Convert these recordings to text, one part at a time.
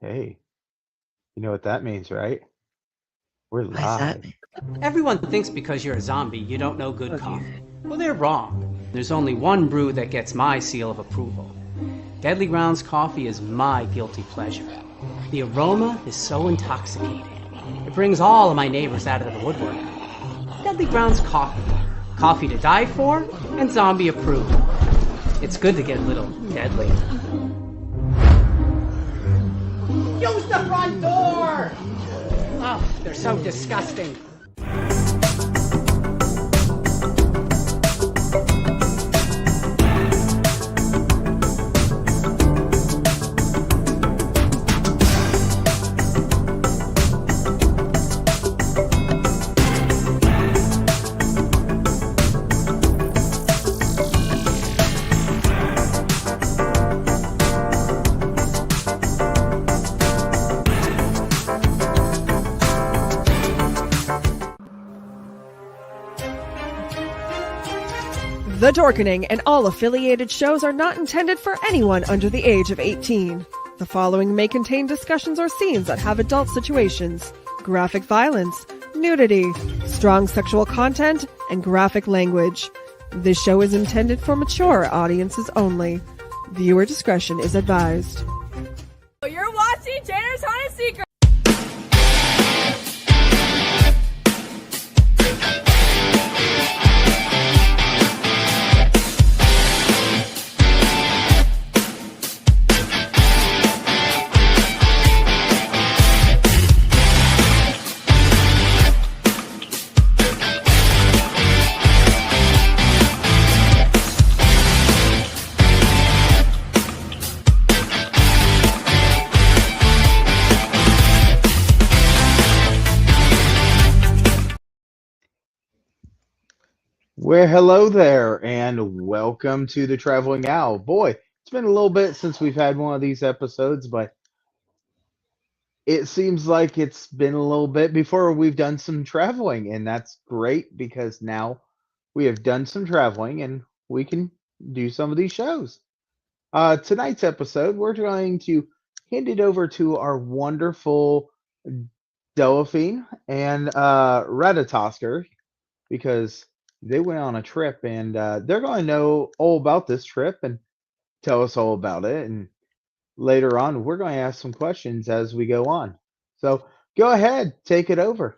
Hey, you know what that means, right? We're Why is that? live. Everyone thinks because you're a zombie, you don't know good coffee. Well, they're wrong. There's only one brew that gets my seal of approval. Deadly Grounds coffee is my guilty pleasure. The aroma is so intoxicating. It brings all of my neighbors out of the woodwork. Deadly Grounds coffee. Coffee to die for and zombie approved. It's good to get a little deadly. Use the front door! Oh, they're so disgusting. The Dorkening and all affiliated shows are not intended for anyone under the age of 18. The following may contain discussions or scenes that have adult situations, graphic violence, nudity, strong sexual content, and graphic language. This show is intended for mature audiences only. Viewer discretion is advised. You're watching Janner's Haunted Secret. Well, hello there, and welcome to the Traveling Owl. Boy, it's been a little bit since we've had one of these episodes, but it seems like it's been a little bit before we've done some traveling, and that's great because now we have done some traveling and we can do some of these shows. Tonight's episode, we're going to hand it over to our wonderful Delphine and Ratatosker because they went on a trip and they're going to know all about this trip and tell us all about it. And later on, we're going to ask some questions as we go on. So go ahead, take it over.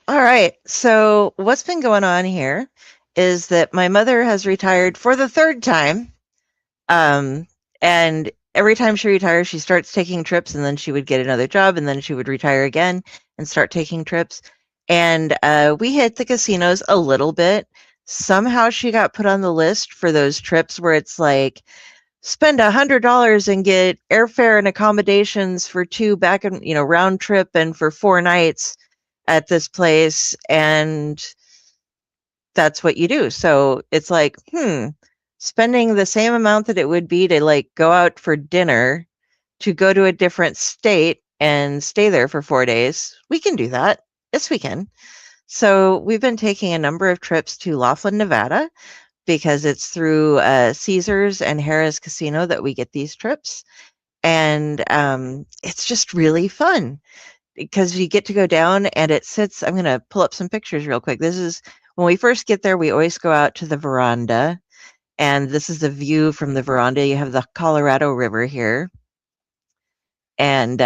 All right. So what's been going on here is that my mother has retired for the third time. And every time she retires, she starts taking trips and then she would get another job and then she would retire again and start taking trips. And we hit the casinos a little bit. Somehow she got put on the list for those trips where it's like, spend $100 and get airfare and accommodations for two back and, round trip and for 4 nights at this place. And that's what you do. So it's like, spending the same amount that it would be to like go out for dinner to go to a different state and stay there for 4 days. We can do that. Yes, we can. So we've been taking a number of trips to Laughlin, Nevada, because it's through Caesars and Harrah's Casino that we get these trips. And it's just really fun because you get to go down and it sits. I'm going to pull up some pictures real quick. This is when we first get there, we always go out to the veranda. And this is the view from the veranda. You have the Colorado River here. And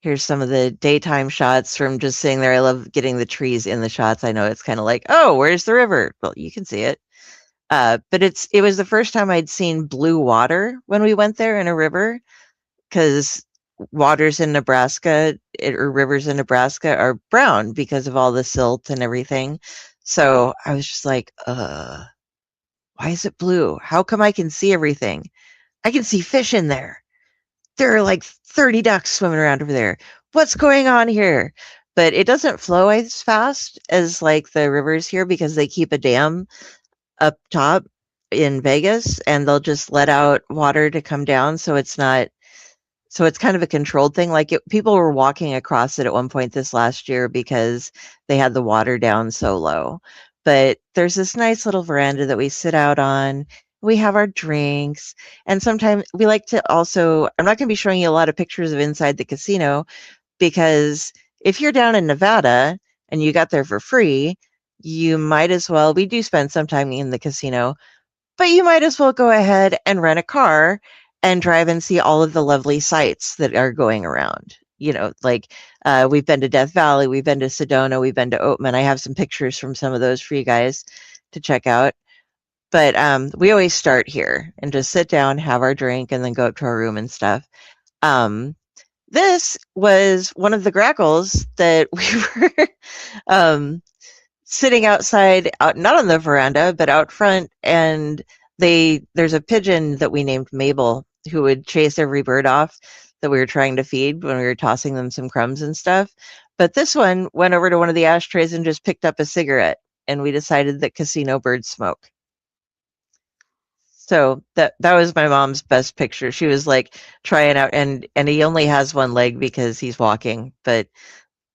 here's some of the daytime shots from just sitting there. I love getting the trees in the shots. I know it's kind of like, oh, where's the river? Well, you can see it. But it was the first time I'd seen blue water when we went there in a river, because waters in Nebraska or rivers in Nebraska are brown because of all the silt and everything. So I was just like, why is it blue? How come I can see everything? I can see fish in there. There are like 30 ducks swimming around over there. What's going on here? But it doesn't flow as fast as like the rivers here because they keep a dam up top in Vegas and they'll just let out water to come down. So it's kind of a controlled thing. Like people were walking across it at one point this last year because they had the water down so low. But there's this nice little veranda that we sit out on. We have our drinks. And sometimes we like to also, I'm not going to be showing you a lot of pictures of inside the casino because if you're down in Nevada and you got there for free, you might as well, we do spend some time in the casino, but you might as well go ahead and rent a car and drive and see all of the lovely sights that are going around. Like we've been to Death Valley, we've been to Sedona, we've been to Oatman. I have some pictures from some of those for you guys to check out. But we always start here and just sit down, have our drink, and then go up to our room and stuff. This was one of the grackles that we were sitting outside, not on the veranda, but out front. And there's a pigeon that we named Mabel who would chase every bird off that we were trying to feed when we were tossing them some crumbs and stuff. But this one went over to one of the ashtrays and just picked up a cigarette. And we decided that casino birds smoke. So that was my mom's best picture. She was like trying out, and he only has one leg because he's walking, but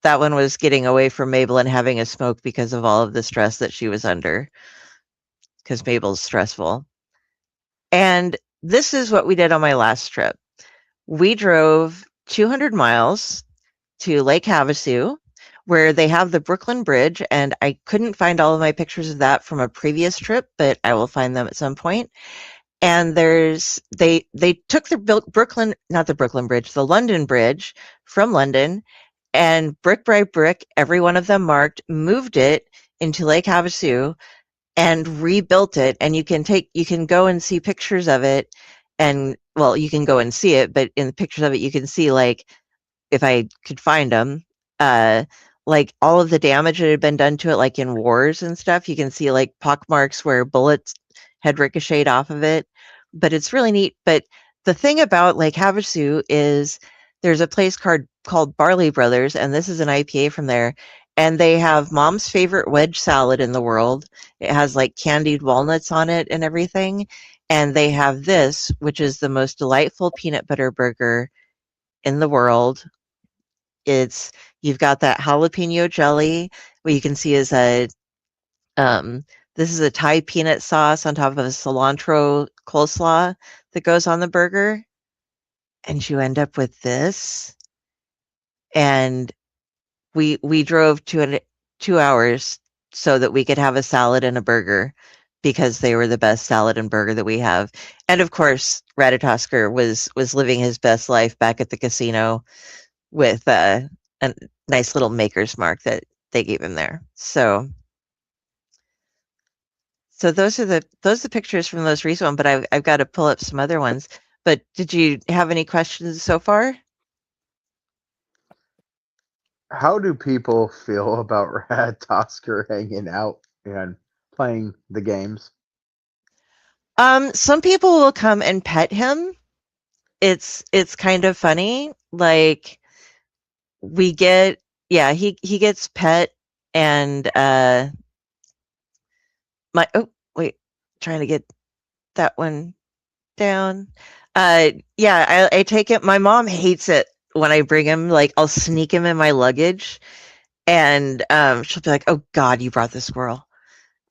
that one was getting away from Mabel and having a smoke because of all of the stress that she was under, because Mabel's stressful. And this is what we did on my last trip. We drove 200 miles to Lake Havasu, where they have the Brooklyn Bridge, and I couldn't find all of my pictures of that from a previous trip, but I will find them at some point. And they took the London Bridge from London, and brick by brick, every one of them marked, moved it into Lake Havasu and rebuilt it. And you can go and see pictures of it. And well, you can go and see it, but in the pictures of it, you can see, like, if I could find them, like all of the damage that had been done to it, like in wars and stuff. You can see like pockmarks where bullets had ricocheted off of it, but it's really neat. But the thing about Lake Havasu is there's a place called Barley Brothers, and this is an IPA from there, and they have mom's favorite wedge salad in the world. It has like candied walnuts on it and everything, and they have this, which is the most delightful peanut butter burger in the world. You've got that jalapeno jelly, what you can see is this is a Thai peanut sauce on top of a cilantro coleslaw that goes on the burger. And you end up with this. And we drove 2 hours so that we could have a salad and a burger because they were the best salad and burger that we have. And of course, Ratatosker was living his best life back at the casino with a nice little maker's mark that they gave him there. So those are the pictures from the most recent one, but I've got to pull up some other ones. But did you have any questions so far? How do people feel about Ratatosker hanging out and playing the games? Some people will come and pet him. It's kind of funny. Like he gets pet, and trying to get that one down. I take it. My mom hates it when I bring him. Like, I'll sneak him in my luggage, and she'll be like, "Oh God, you brought the squirrel."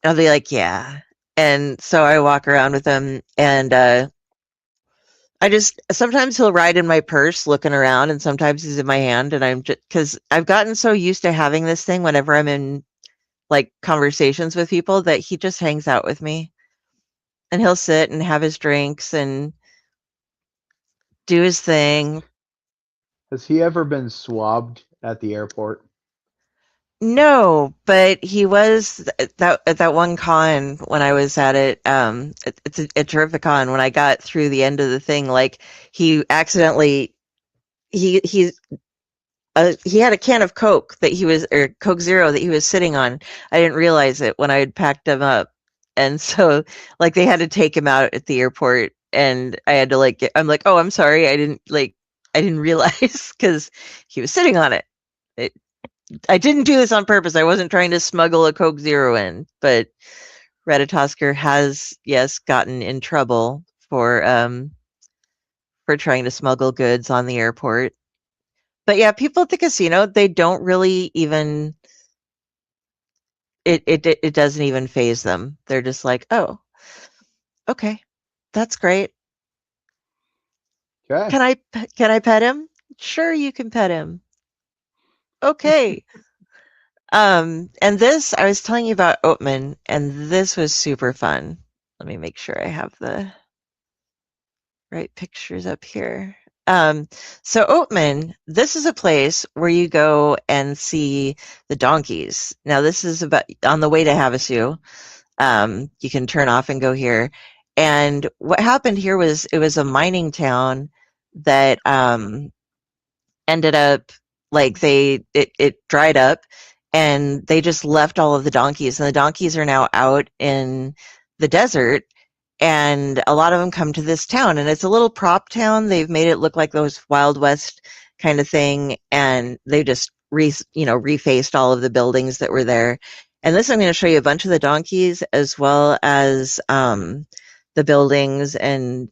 And I'll be like, "Yeah." And so I walk around with him, and sometimes he'll ride in my purse looking around, and sometimes he's in my hand, and I'm just, because I've gotten so used to having this thing whenever I'm in like conversations with people that he just hangs out with me, and he'll sit and have his drinks and do his thing. Has he ever been swabbed at the airport? No, but he was at that one con when I was at it. It's a terrific con. When I got through the end of the thing, like he accidentally he had a can of Coke or Coke Zero that he was sitting on. I didn't realize it when I had packed him up, and so like they had to take him out at the airport, and I had to I'm like, oh, I'm sorry, I didn't realize because he was sitting on it. I didn't do this on purpose. I wasn't trying to smuggle a Coke Zero in, but Ratatosker has, yes, gotten in trouble for trying to smuggle goods on the airport. But yeah, people at the casino, they don't really even it doesn't even faze them. They're just like, "Oh, okay." That's great. Okay. Can I pet him? Sure, you can pet him. Okay. And this, I was telling you about Oatman, and this was super fun. Let me make sure I have the right pictures up here. So Oatman, this is a place where you go and see the donkeys. Now, this is about on the way to Havasu. You can turn off and go here. And what happened here was it was a mining town that ended up like it dried up, and they just left all of the donkeys, and the donkeys are now out in the desert, and a lot of them come to this town, and it's a little prop town. They've made it look like those Wild West kind of thing, and they just refaced all of the buildings that were there. And this, I'm going to show you a bunch of the donkeys as well as the buildings, and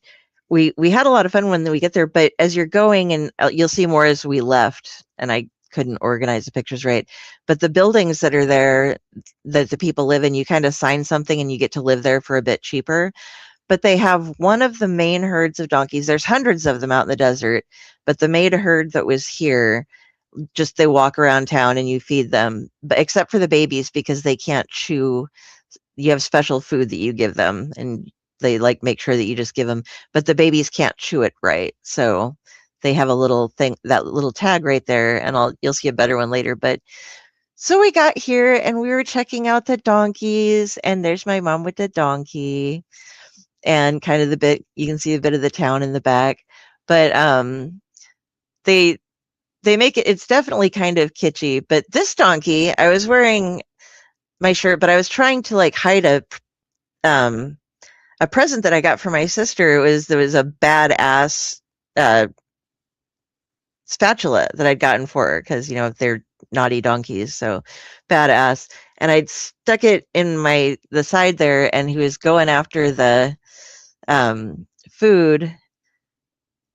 we had a lot of fun when we get there. But as you're going, and you'll see more as we left, and I couldn't organize the pictures right, but the buildings that are there that the people live in, you kind of sign something and you get to live there for a bit cheaper. But they have one of the main herds of donkeys. There's hundreds of them out in the desert, but the main herd that was here, just they walk around town and you feed them, but except for the babies, because they can't chew. You have special food that you give them, and they like make sure that you just give them, but the babies can't chew it right. So they have a little thing, that little tag right there, and you'll see a better one later. But so we got here and we were checking out the donkeys, and there's my mom with the donkey, and kind of you can see a bit of the town in the back. But they make it's definitely kind of kitschy. But this donkey, I was wearing my shirt, but I was trying to like hide a present that I got for my sister. There was a badass spatula that I'd gotten for her, because they're naughty donkeys, so badass. And I'd stuck it in the side there, and he was going after the food,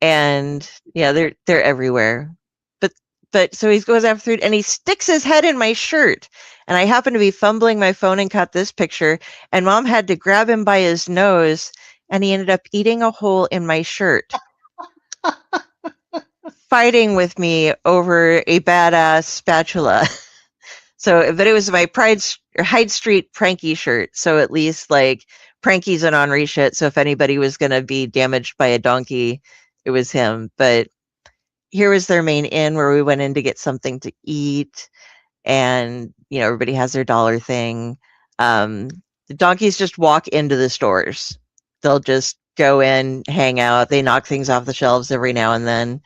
and yeah, they're everywhere. But so he goes after food, and he sticks his head in my shirt, and I happened to be fumbling my phone and caught this picture, and Mom had to grab him by his nose, and he ended up eating a hole in my shirt. Fighting with me over a badass spatula. So, but it was my Hyde Street Pranky shirt, so at least like Pranky's an Henri shit, so if anybody was going to be damaged by a donkey, it was him. But here was their main inn where we went in to get something to eat, and everybody has their dollar thing. The donkeys just walk into the stores. They'll just go in, hang out. They knock things off the shelves every now and then.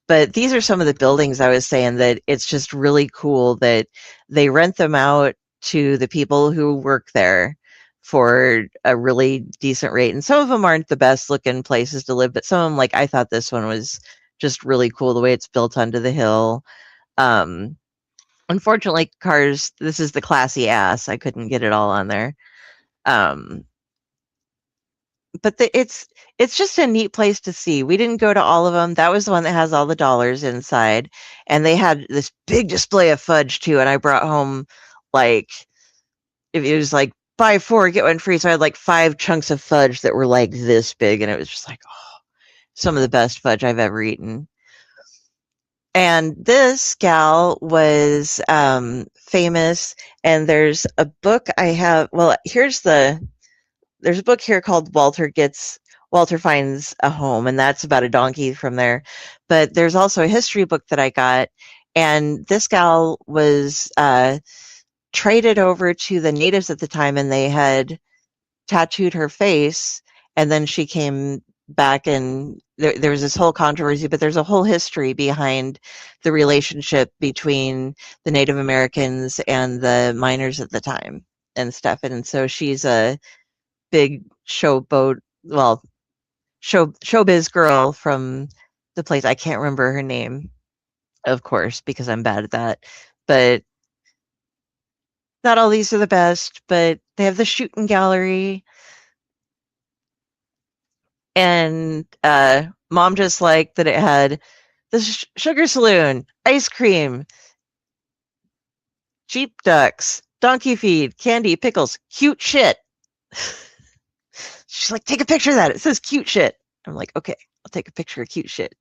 But these are some of the buildings I was saying that it's just really cool that they rent them out to the people who work there for a really decent rate. And some of them aren't the best looking places to live, but some of them, like I thought this one was just really cool the way it's built onto the hill. Unfortunately, cars, this is the classy ass. I couldn't get it all on there. But it's just a neat place to see. We didn't go to all of them. That was the one that has all the dollars inside, and they had this big display of fudge too. And I brought home like it was like buy 4 get 1 free. So I had like 5 chunks of fudge that were like this big, and it was just like some of the best fudge I've ever eaten. And this gal was famous, and there's a book I have. Well, there's a book here called Walter Finds a Home, and that's about a donkey from there. But there's also a history book that I got, and this gal was traded over to the natives at the time, and they had tattooed her face, and then she came back, and there was this whole controversy, but there's a whole history behind the relationship between the Native Americans and the miners at the time and stuff. And so she's a big showbiz girl from the place. I can't remember her name, of course, because I'm bad at that. But not all these are the best, but they have the shooting gallery. And Mom just liked that it had the sugar saloon, ice cream, sheep ducks, donkey feed, candy, pickles, cute shit. She's like, take a picture of that. It says cute shit. I'm like, okay, I'll take a picture of cute shit.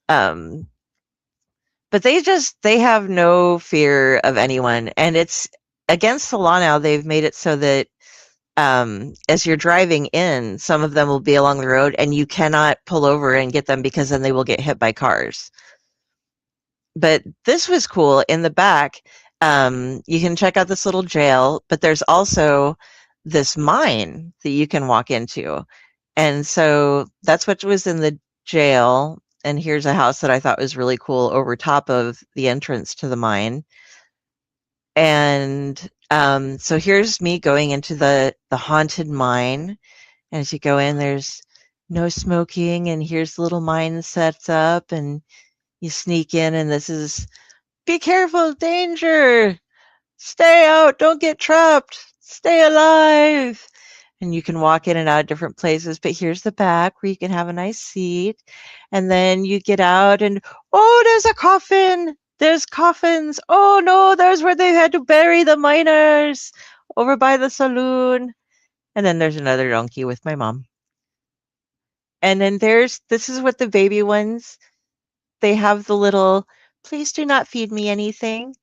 But they have no fear of anyone. And it's against the law now. They've made it so that as you're driving in, some of them will be along the road and you cannot pull over and get them because then they will get hit by cars. But this was cool. In the back, you can check out this little jail, but there's also this mine that you can walk into. And so that's what was in the jail. And here's a house that I thought was really cool over top of the entrance to the mine. And so here's me going into the haunted mine. And as you go in, there's no smoking. And here's the little mine sets up. And you sneak in, and this is, be careful, danger. Stay out, don't get trapped. Stay alive. And you can walk in and out of different places. But here's the back where you can have a nice seat. And then you get out, and oh, there's a coffin. There's coffins. Oh no, there's where they had to bury the miners over by the saloon. And then there's another donkey with my mom. And then this is what the baby ones, they have the little, please do not feed me anything.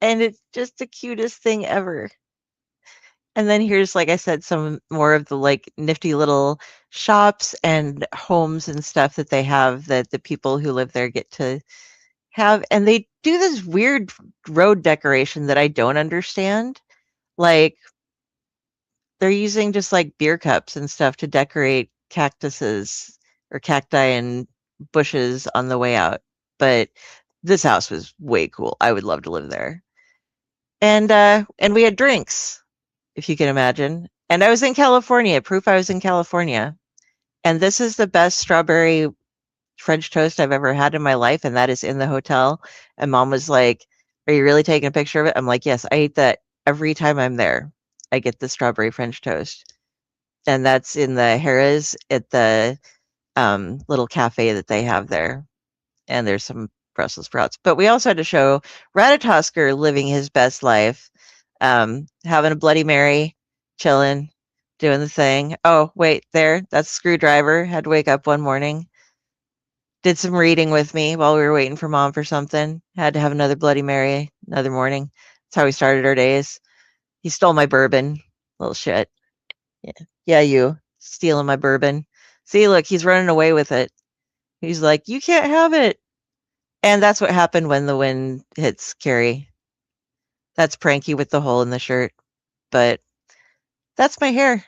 And it's just the cutest thing ever. And then here's, like I said, some more of the like nifty little shops and homes and stuff that they have that the people who live there get to have. And they do this weird road decoration that I don't understand. Like they're using just like beer cups and stuff to decorate cactuses or cacti and bushes on the way out. But this house was way cool. I would love to live there. And we had drinks, if you can imagine. And I was in California, proof I was in California. And this is the best strawberry French toast I've ever had in my life, and that is in the hotel. And Mom was like, are you really taking a picture of it? I'm like, yes, I eat that every time I'm there. I get the strawberry French toast. And that's in the Harrah's at the little cafe that they have there. And there's some Brussels sprouts. But we also had to show Ratatosker living his best life, having a Bloody Mary, chilling, doing the thing. Oh, wait, that's Screwdriver. Had to wake up one morning. Did some reading with me while we were waiting for Mom for something. Had to have another Bloody Mary another morning. That's how we started our days. He stole my bourbon. Little shit. Yeah, you stealing my bourbon. See, look, he's running away with it. He's like, you can't have it. And that's what happened when the wind hits Carrie. That's Pranky with the hole in the shirt. But that's my hair.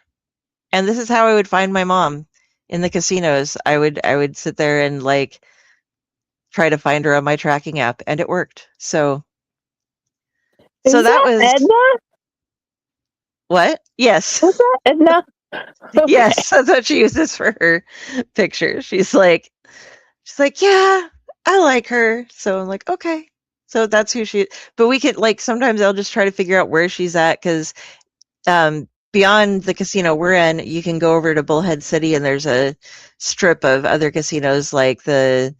And this is how I would find my mom in the casinos. I would sit there and like try to find her on my tracking app, and it worked. So that was Edna? What? Yes. Was that Edna? Okay. Yes, that's what she uses for her picture. She's like, yeah, I like her. So I'm like, okay. So that's who she. But we could like sometimes I'll just try to figure out where she's at because beyond the casino we're in, you can go over to Bullhead City and there's a strip of other casinos like the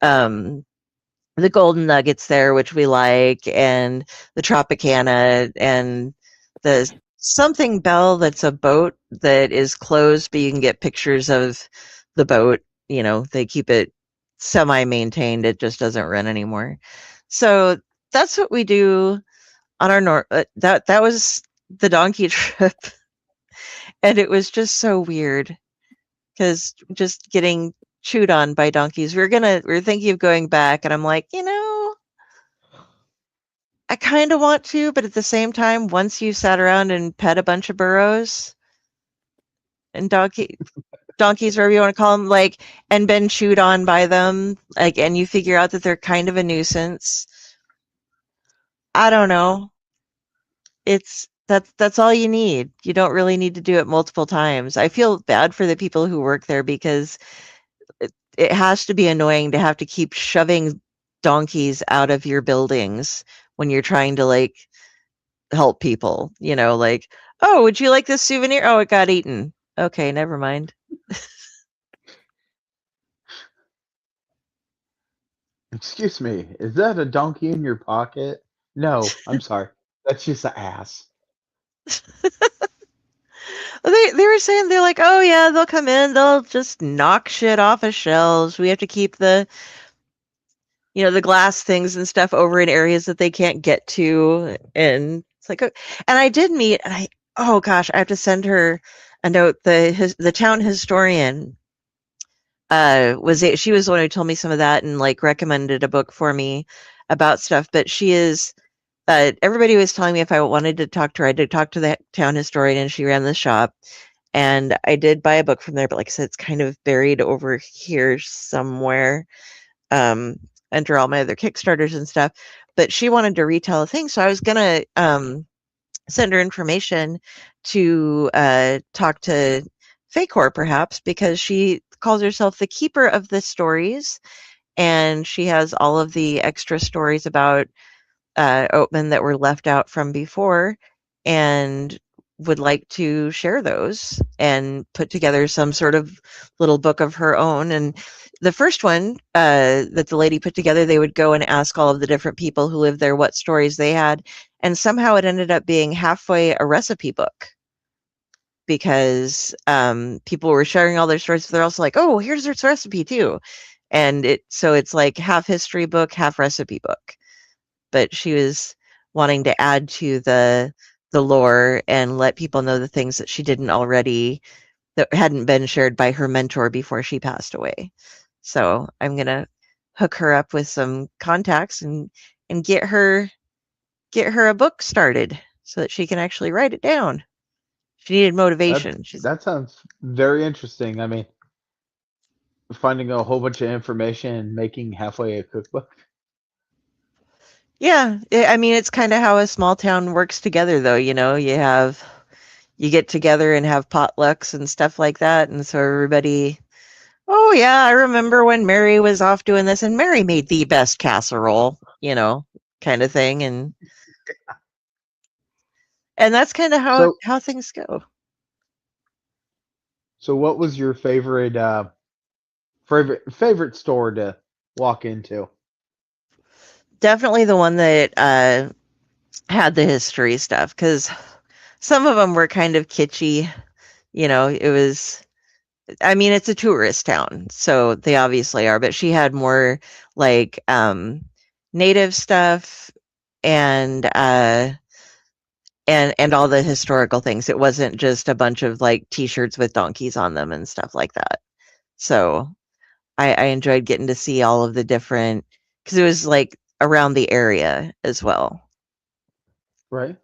Golden Nuggets there, which we like, and the Tropicana and the something Bell that's a boat that is closed, but you can get pictures of the boat. You know, they keep it semi-maintained. It just doesn't run anymore. So that's what we do on our that was the donkey trip. And it was just so weird because just getting chewed on by donkeys. We're thinking of going back, and I'm like, I kind of want to, but at the same time, once you sat around and pet a bunch of burros and donkeys, whatever you want to call them, like, and been chewed on by them, like, and you figure out that they're kind of a nuisance. I don't know. That's all you need. You don't really need to do it multiple times. I feel bad for the people who work there because it has to be annoying to have to keep shoving donkeys out of your buildings when you're trying to like help people, like, oh, would you like this souvenir? Oh, it got eaten. Okay, never mind. Excuse me, is that a donkey in your pocket? No, I'm sorry. That's just an ass. They were saying they're like, oh yeah, they'll come in, they'll just knock shit off of shelves. We have to keep the the glass things and stuff over in areas that they can't get to, and it's like, and I did meet, and oh gosh, I have to send her a note. The town historian she was the one who told me some of that and like recommended a book for me about stuff. But she is everybody was telling me if I wanted to talk to her, I did talk to the town historian, and she ran the shop. And I did buy a book from there, but like I said, it's kind of buried over here somewhere, under all my other Kickstarters and stuff. But she wanted to retell a thing, so I was gonna send her information to talk to Facor perhaps, because she calls herself the keeper of the stories, and she has all of the extra stories about Oatman that were left out from before, and would like to share those and put together some sort of little book of her own. And the first one that the lady put together, they would go and ask all of the different people who lived there what stories they had, and somehow it ended up being halfway a recipe book, because people were sharing all their stories. They're also like, oh, here's this recipe too. And it's like half history book, half recipe book. But she was wanting to add to the lore and let people know the things that she didn't already, that hadn't been shared by her mentor before she passed away. So I'm gonna hook her up with some contacts and get her a book started so that she can actually write it down. She needed motivation. That sounds very interesting. I mean, finding a whole bunch of information and making halfway a cookbook. Yeah, I mean, it's kind of how a small town works together, though. You get together and have potlucks and stuff like that, and so everybody, oh yeah, I remember when Mary was off doing this, and Mary made the best casserole, kind of thing, and that's kind of how things go. So, what was your favorite store to walk into? Definitely the one that had the history stuff, because some of them were kind of kitschy. It was, I mean, it's a tourist town, so they obviously are, but she had more like native stuff and all the historical things. It wasn't just a bunch of like t-shirts with donkeys on them and stuff like that. So I enjoyed getting to see all of the different, because it was like around the area as well. Right.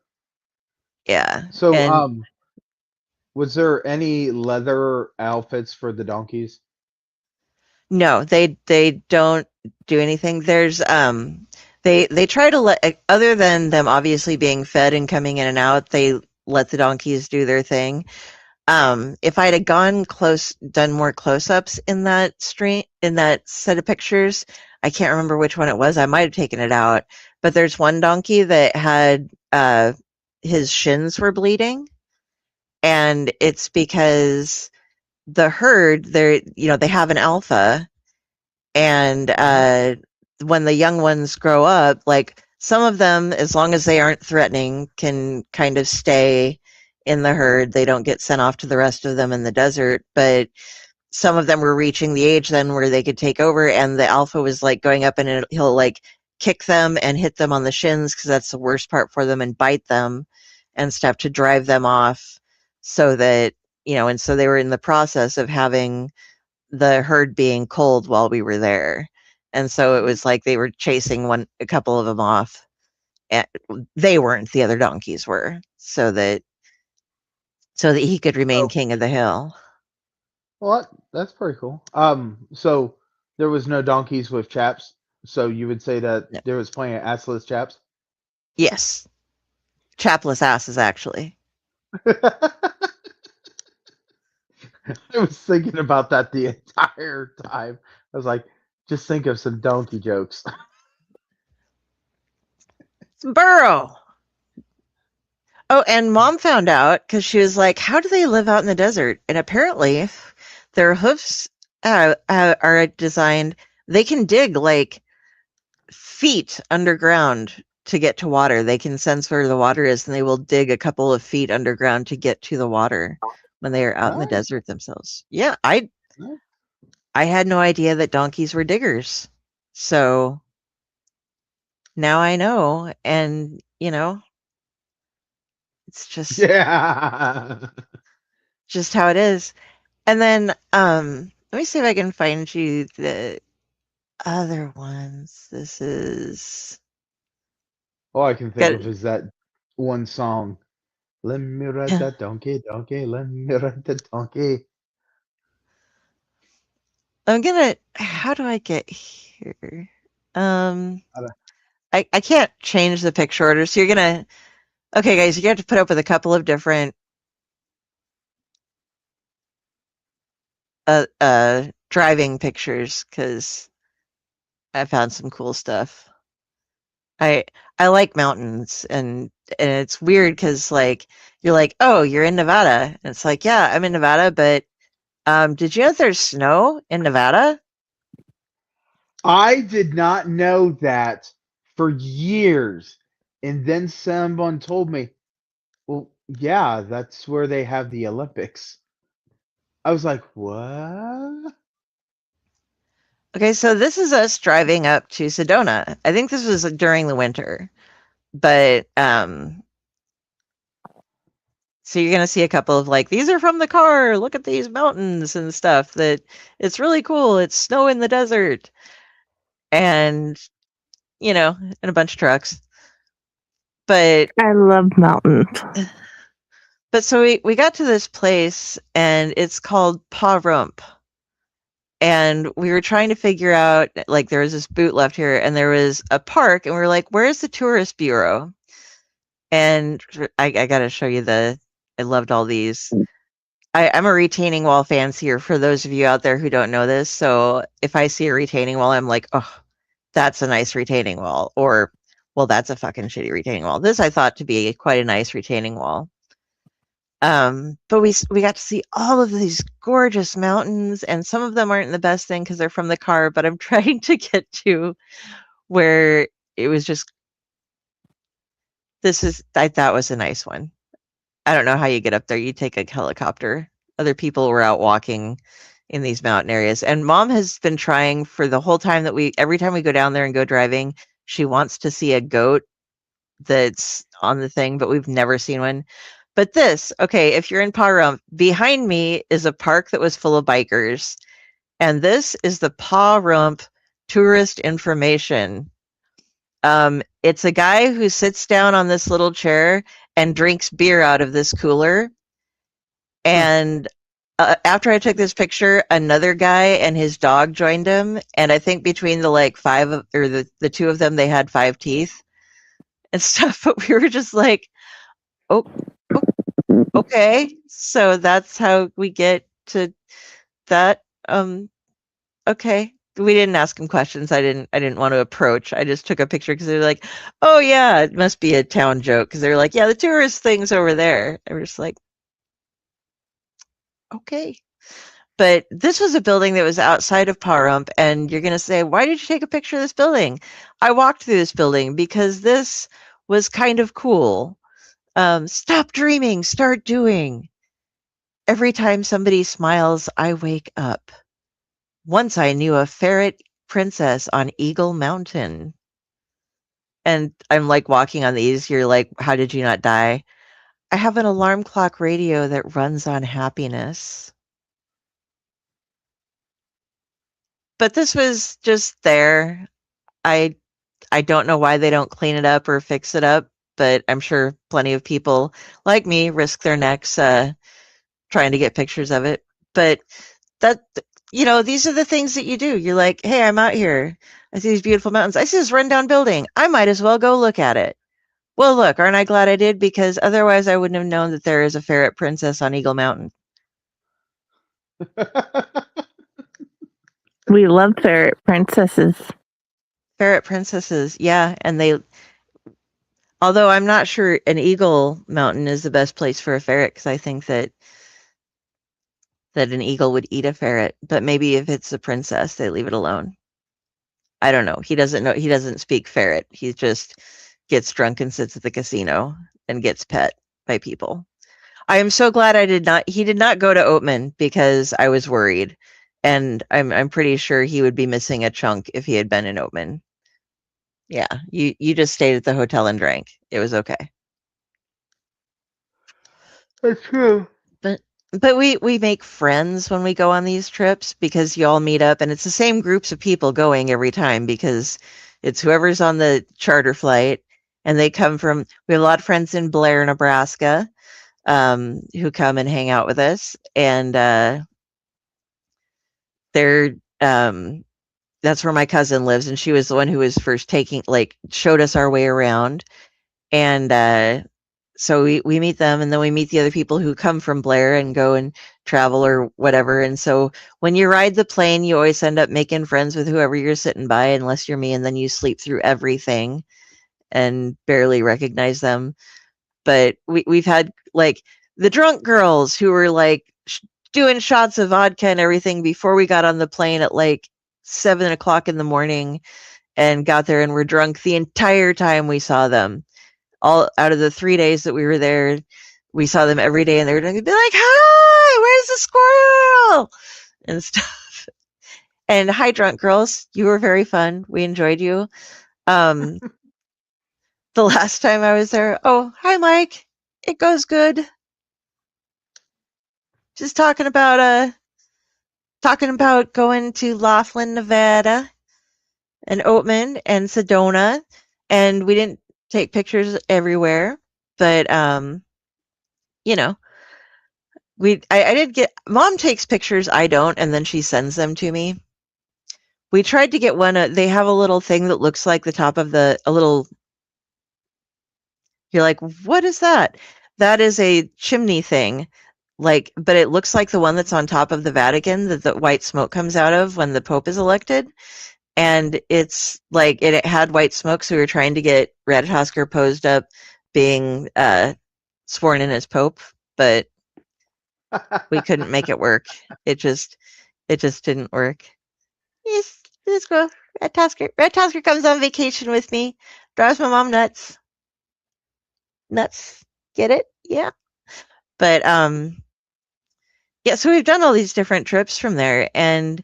Yeah. So, And was there any leather outfits for the donkeys? no, they don't do anything. There's they try to let, other than them obviously being fed and coming in and out, they let the donkeys do their thing. If I'd have done more close-ups in that set of pictures, I can't remember which one it was. I might have taken it out, but there's one donkey that had his shins were bleeding, and it's because the herd, they have an alpha, and when the young ones grow up, like some of them, as long as they aren't threatening, can kind of stay in the herd. They don't get sent off to the rest of them in the desert, but some of them were reaching the age then where they could take over, and the alpha was like going up, and he'll like kick them and hit them on the shins, because that's the worst part for them, and bite them and stuff to drive them off, so that and so they were in the process of having the herd being cold while we were there. And so it was like they were chasing a couple of them off, and they weren't, the other donkeys were, so that he could remain Oh, king of the hill. well, that's pretty cool. So there was no donkeys with chaps. So you would say that No. there was plenty of assless chaps. Yes. Chapless asses, actually. I was thinking about that the entire time. I was like, just think of some donkey jokes. Burrow. Oh, and Mom found out, because she was like, how do they live out in the desert? And apparently their hoofs are designed, they can dig like feet underground to get to water. They can sense where the water is, and they will dig a couple of feet underground to get to the water when they are out in the Nice. desert themselves. Yeah, I Nice. had no idea that donkeys were diggers. So now I know, and it's Yeah. just how it is. And then let me see if I can find you the other ones. This is All I can think got of is that one song. Let me ride that donkey, donkey. Let me ride that donkey. I'm gonna how do I get here? Um I don't- I can't change the picture order, so you're gonna okay guys, you have to put up with a couple of different driving pictures because I found some cool stuff. I I like mountains and it's weird because like you're like, oh, you're in Nevada. And it's like, yeah, I'm in Nevada, but did you know there's snow in Nevada? I did not know that for years. And then someone told me, well, yeah, that's where they have the Olympics. I was like, what? Okay, so this is us driving up to Sedona. I think this was during the winter, but so you're gonna see a couple of like these are from the car. Look at these mountains and stuff. That it's really cool. It's snow in the desert, and and a bunch of trucks. But I love mountains. so we got to this place and it's called Pa Rump. And we were trying to figure out like there was this boot left here and there was a park and we were like, where's the tourist bureau? And I gotta show you I loved all these. I'm a retaining wall fancier for those of you out there who don't know this. So if I see a retaining wall, I'm like, oh, that's a nice retaining wall. Or, well, that's a fucking shitty retaining wall. This I thought to be quite a nice retaining wall. But we got to see all of these gorgeous mountains, and some of them aren't the best thing because they're from the car. But I'm trying to get to where it was just I thought was a nice one. I don't know how you get up there. You take a helicopter. Other people were out walking in these mountain areas, and Mom has been trying for the whole time that every time we go down there and go driving, she wants to see a goat that's on the thing, but we've never seen one. But okay, if you're in Pahrump, behind me is a park that was full of bikers. And this is the Pahrump tourist information. It's a guy who sits down on this little chair and drinks beer out of this cooler. And after I took this picture, another guy and his dog joined him. And I think between the like the two of them, they had 5 teeth and stuff. But we were just like, oh, okay, so that's how we get to that. Okay. We didn't ask him questions. I didn't want to approach. I just took a picture because they're like, oh yeah, it must be a town joke. Because they're like, yeah, the tourist thing's over there. I was just like, okay. But this was a building that was outside of Pahrump, and you're gonna say, why did you take a picture of this building? I walked through this building because this was kind of cool. Stop dreaming, start doing. Every time somebody smiles, I wake up. Once I knew a ferret princess on Eagle Mountain. And I'm like walking on these. You're like, how did you not die? I have an alarm clock radio that runs on happiness. But this was just there. I don't know why they don't clean it up or fix it up, but I'm sure plenty of people like me risk their necks trying to get pictures of it. But these are the things that you do. You're like, hey, I'm out here. I see these beautiful mountains. I see this rundown building. I might as well go look at it. Well, look, aren't I glad I did? Because otherwise I wouldn't have known that there is a ferret princess on Eagle Mountain. We love ferret princesses. Ferret princesses, yeah. And although I'm not sure an Eagle Mountain is the best place for a ferret, because I think that an eagle would eat a ferret, but maybe if it's a princess, they leave it alone. I don't know. He doesn't know. He doesn't speak ferret. He just gets drunk and sits at the casino and gets pet by people. I am so glad he did not go to Oatman because I was worried. And I'm pretty sure he would be missing a chunk if he had been in Oatman. Yeah, you just stayed at the hotel and drank. It was okay. That's true. But we make friends when we go on these trips because you all meet up and it's the same groups of people going every time because it's whoever's on the charter flight and they come from. We have a lot of friends in Blair, Nebraska, who come and hang out with us, and they're that's where my cousin lives, and she was the one who was first showed us our way around, and so we meet them, and then we meet the other people who come from Blair and go and travel or whatever. And so when you ride the plane, you always end up making friends with whoever you're sitting by, unless you're me, and then you sleep through everything and barely recognize them. But we've had like the drunk girls who were like doing shots of vodka and everything before we got on the plane at like 7 o'clock in the morning, and got there and were drunk the entire time we saw them. All out of the 3 days that we were there, we saw them every day, and they were going to be like, "Hi, where's the squirrel?" and stuff. And hi, drunk girls, you were very fun. We enjoyed you. The last time I was there, oh, hi, Mike. It goes good. Just talking about going to Laughlin, Nevada, and Oatman and Sedona, and we didn't take pictures everywhere, but you know, I did get. Mom takes pictures, I don't, and then she sends them to me. We tried to get one. They have a little thing that looks like the top of a little. You're like, what is that? That is a chimney thing, but it looks like the one that's on top of the Vatican that the white smoke comes out of when the Pope is elected. And it's like it had white smoke, so we were trying to get Ratatosker posed up being sworn in as Pope, but we couldn't make it work. It just didn't work. Yes, let's go. Ratatosker comes on vacation with me. Drives my mom nuts. Nuts. Get it? Yeah. But yeah, so we've done all these different trips from there, and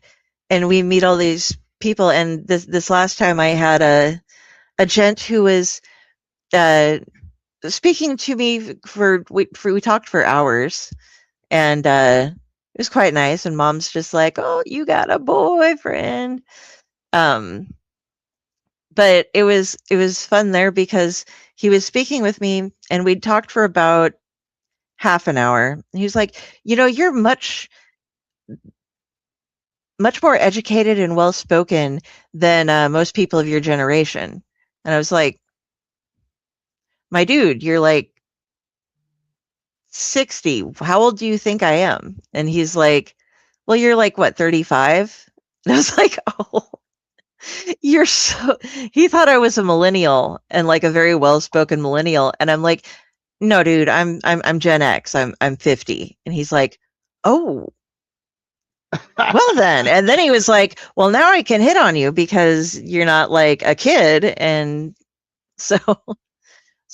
we meet all these people. And this last time I had a gent who was speaking to me we talked for hours, and it was quite nice. And Mom's just like, "Oh, you got a boyfriend." But it was fun there because he was speaking with me, and we'd talked for about half an hour. He was like, "You're much more educated and well spoken than most people of your generation." And I was like, "My dude, you're like 60. How old do you think I am?" And he's like, "Well, you're like what, 35?" And I was like, "Oh, you're so." He thought I was a millennial, and like a very well spoken millennial. And I'm like, "No, dude, I'm Gen X. I'm 50." And he's like, "Oh, well then." And then he was like, "Well, now I can hit on you because you're not like a kid." And so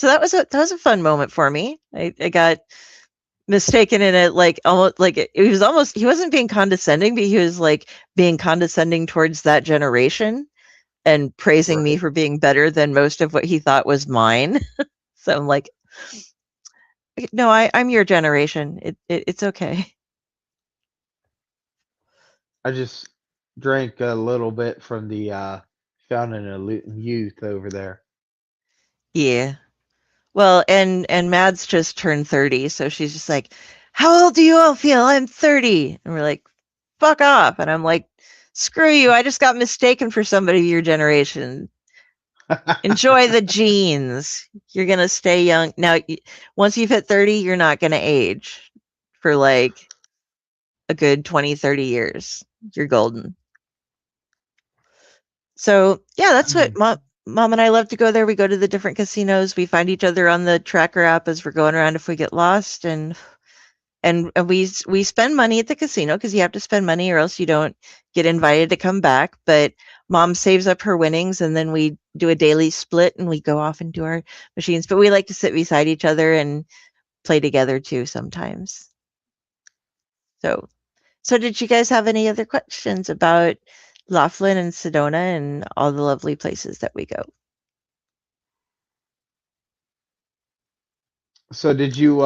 that was a fun moment for me. I got mistaken in it, like almost like he wasn't being condescending, but he was like being condescending towards that generation and praising me for being better than most of what he thought was mine. So I'm like, "No, I'm your generation. It's okay." I just drank a little bit from the Fountain of Youth over there. Yeah. Well, and Mads just turned 30, so she's just like, "How old do you all feel? I'm 30." And we're like, "Fuck off." And I'm like, "Screw you. I just got mistaken for somebody of your generation. Enjoy the genes. You're going to stay young." Now, once you've hit 30, you're not going to age for like a good 20, 30 years. You're golden. So, yeah, that's what Mom and I love to go there. We go to the different casinos. We find each other on the tracker app as we're going around if we get lost, and we spend money at the casino because you have to spend money or else you don't get invited to come back. But Mom saves up her winnings, and then we do a daily split and we go off and do our machines. But we like to sit beside each other and play together too sometimes. So did you guys have any other questions about Laughlin and Sedona and all the lovely places that we go? So did you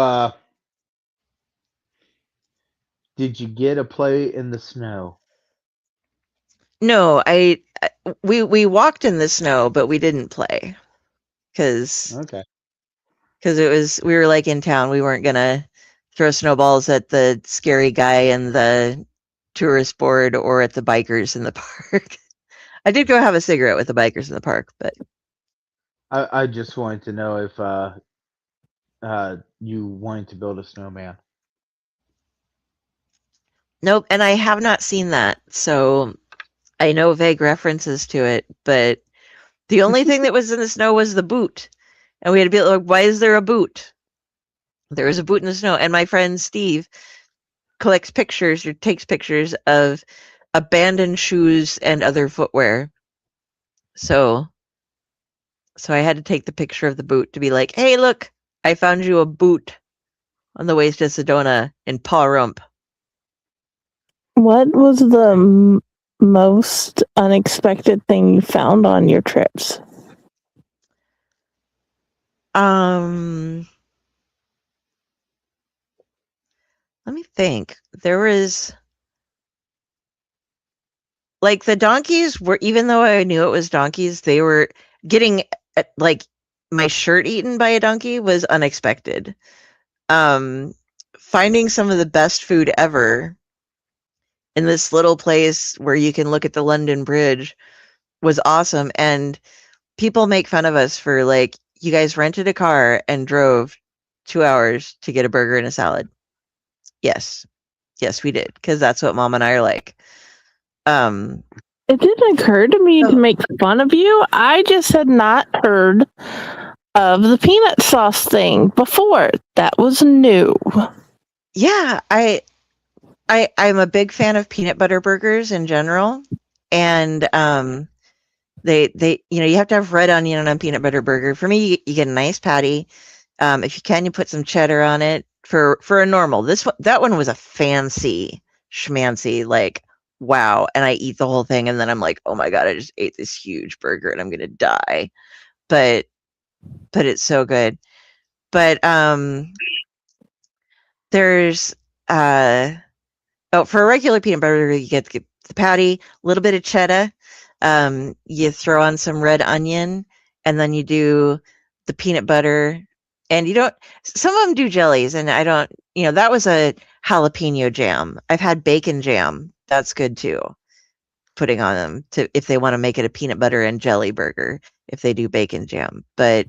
get a play in the snow? No, we walked in the snow, but we didn't play because Okay. we were like in town. We weren't gonna throw snowballs at the scary guy in the tourist board or at the bikers in the park. I did go have a cigarette with the bikers in the park, but I just wanted to know if you wanted to build a snowman. nope. And I have not seen that, so I know vague references to it. But the only thing that was in the snow was the boot, and we had to be like, "Why is there a boot?" There was a boot in the snow, and my friend Steve collects pictures or takes pictures of abandoned shoes and other footwear. So I had to take the picture of the boot to be like, "Hey, look, I found you a boot on the way to Sedona in Paw Rump." What was the most unexpected thing you found on your trips? Let me think. There was like the donkeys were, even though I knew it was donkeys, they were getting like my shirt eaten by a donkey was unexpected. Finding some of the best food ever in this little place where you can look at the London Bridge was awesome. And people make fun of us for like, you guys rented a car and drove 2 hours to get a burger and a salad. Yes, we did, because that's what Mom and I are like. It didn't occur to me to make fun of you. I just had not heard of the peanut sauce thing before. That was new. Yeah, I'm a big fan of peanut butter burgers in general, and they you have to have red onion on a peanut butter burger. For me, you get a nice patty. If you can, you put some cheddar on it for a normal. That one was a fancy schmancy, like wow. And I eat the whole thing, and then I'm like, oh my god, I just ate this huge burger, and I'm gonna die. But it's so good. But there's for a regular peanut butter burger, you get the patty, a little bit of cheddar. You throw on some red onion, and then you do the peanut butter. And you don't. Some of them do jellies, and I don't. That was a jalapeno jam. I've had bacon jam. That's good too. Putting on them if they want to make it a peanut butter and jelly burger, if they do bacon jam. But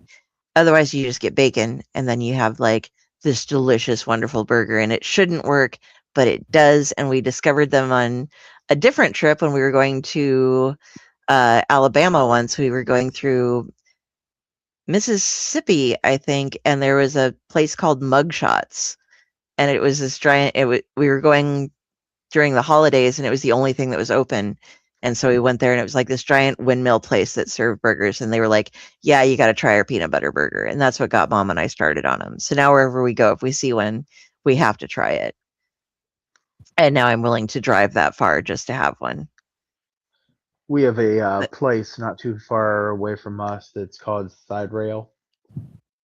otherwise, you just get bacon, and then you have like this delicious, wonderful burger. And it shouldn't work, but it does. And we discovered them on a different trip when we were going to Alabama once. We were going through Mississippi, I think, and there was a place called Mugshots, and it was this giant. We were going during the holidays, and it was the only thing that was open. And so we went there, and it was like this giant windmill place that served burgers. And they were like, "Yeah, you got to try our peanut butter burger." And that's what got Mom and I started on them. So now wherever we go, if we see one, we have to try it. And now I'm willing to drive that far just to have one. We have a place not too far away from us that's called Side Rail,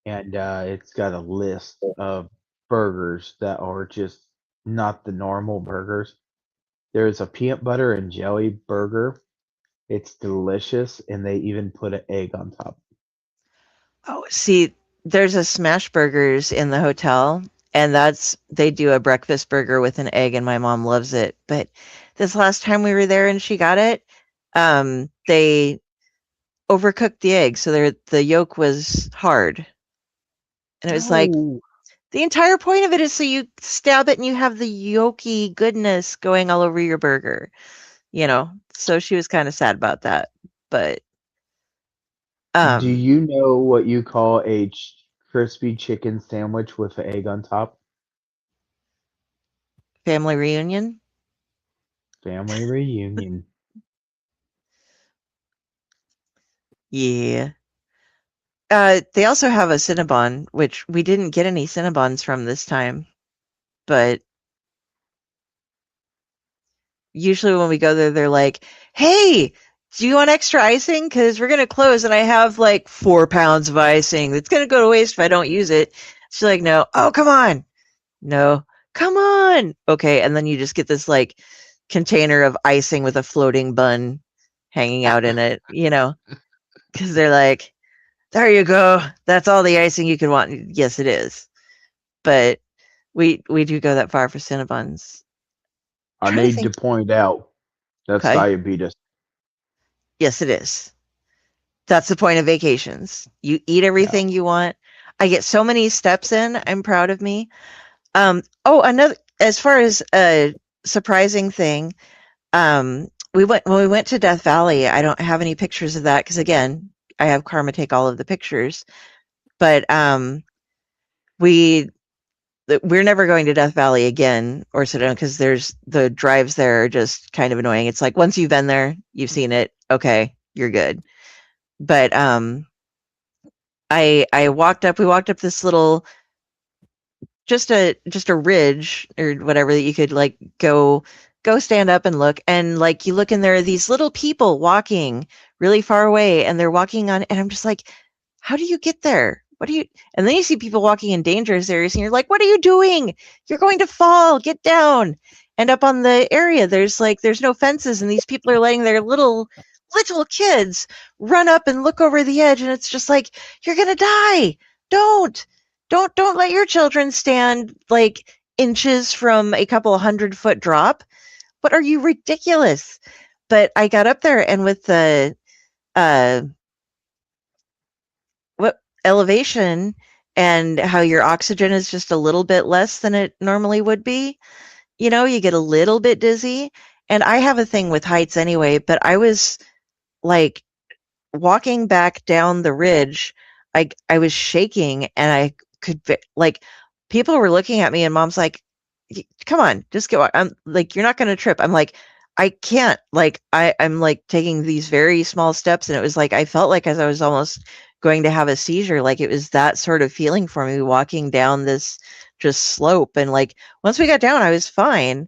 and it's got a list of burgers that are just not the normal burgers. There's a peanut butter and jelly burger. It's delicious, and they even put an egg on top. Oh, see, there's a Smash Burgers in the hotel, and they do a breakfast burger with an egg, and my mom loves it. But this last time we were there and she got it, they overcooked the egg, so the yolk was hard. And it was like, No. the entire point of it is so you stab it and you have the yolky goodness going all over your burger, So she was kind of sad about that. But Do you know what you call a crispy chicken sandwich with an egg on top? family reunion? Family reunion. Yeah. They also have a Cinnabon, which we didn't get any Cinnabons from this time, but usually when we go there, they're like, "Hey, do you want extra icing? Because we're gonna close, and I have like 4 pounds of icing. It's gonna go to waste if I don't use it." She's like, "No, oh come on, no, come on, okay." And then you just get this like container of icing with a floating bun hanging out in it, because they're like, "There you go. That's all the icing you could want." Yes, it is, but we do go that far for Cinnabons. I Trying to need to think. point out that's Okay, diabetes. yes, it is. That's the point of vacations. You eat Yeah. everything you want. I get so many steps in. I'm proud of me. Another as far as a surprising thing, we went when we went to Death Valley. I don't have any pictures of that because again, I have Karma take all of the pictures. But we we're never going to Death Valley again or Sedona because there's the drives there are just kind of annoying. It's like once you've been there, you've seen it. Okay, you're good. But I walked up. We walked up this little just a ridge or whatever that you could like go stand up and look, and like you look and there are these little people walking really far away, and they're walking on, and I'm just like, how do you get there? What do you? And then you see people walking in dangerous areas, and you're like, what are you doing? You're going to fall. Get down. And up on the area, there's no fences, and these people are letting their little kids run up and look over the edge, and it's just like, you're gonna die. Don't don't let your children stand like inches from a couple 100-foot drop. What are you, ridiculous? But I got up there, and with the uh what elevation and how your oxygen is just a little bit less than it normally would be, you get a little bit dizzy. And I have a thing with heights anyway, but I was like walking back down the ridge, I was shaking, and I could like people were looking at me, and mom's like, Come on, just go." I'm like, "You're not going to trip." I'm like, "I can't." Like I'm like taking these very small steps, and it was like I felt like as I was almost going to have a seizure. Like it was that sort of feeling for me walking down this just slope, and like once we got down, I was fine,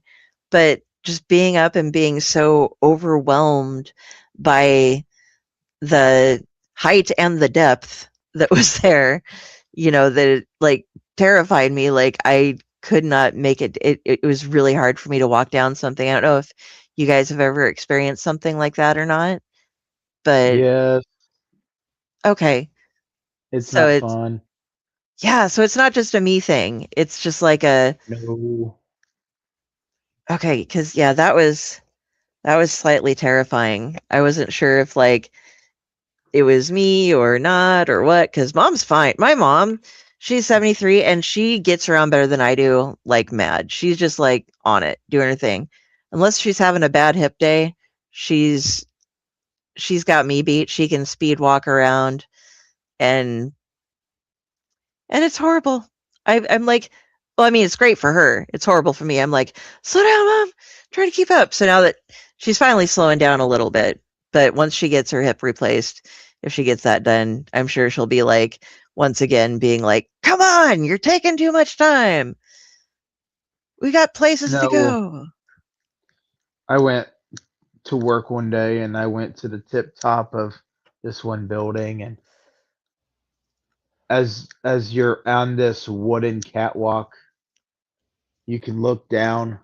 but just being up and being so overwhelmed by the height and the depth that was there, that it, like, terrified me. Like, I could not make it. It was really hard for me to walk down something. I don't know if you guys have ever experienced something like that or not, but Yes, okay. it's So not it's fun. yeah, so it's not just a me thing. It's just like a No. okay, because yeah, that was slightly terrifying. I wasn't sure if like it was me or not or what, because mom's fine. My mom, she's 73 and she gets around better than I do, like mad. She's just like on it, doing her thing. Unless she's having a bad hip day, she's she's got me beat. She can speed walk around, and it's horrible. I'm like, well, I mean, it's great for her. It's horrible for me. I'm like, slow down, mom. Try to keep up. So now that she's finally slowing down a little bit, but once she gets her hip replaced, if she gets that done, I'm sure she'll be like, once again, being like, come on, you're taking too much time. We got places to No. go. I went to work one day and I went to the tip top of this one building, and as you're on this wooden catwalk, you can look down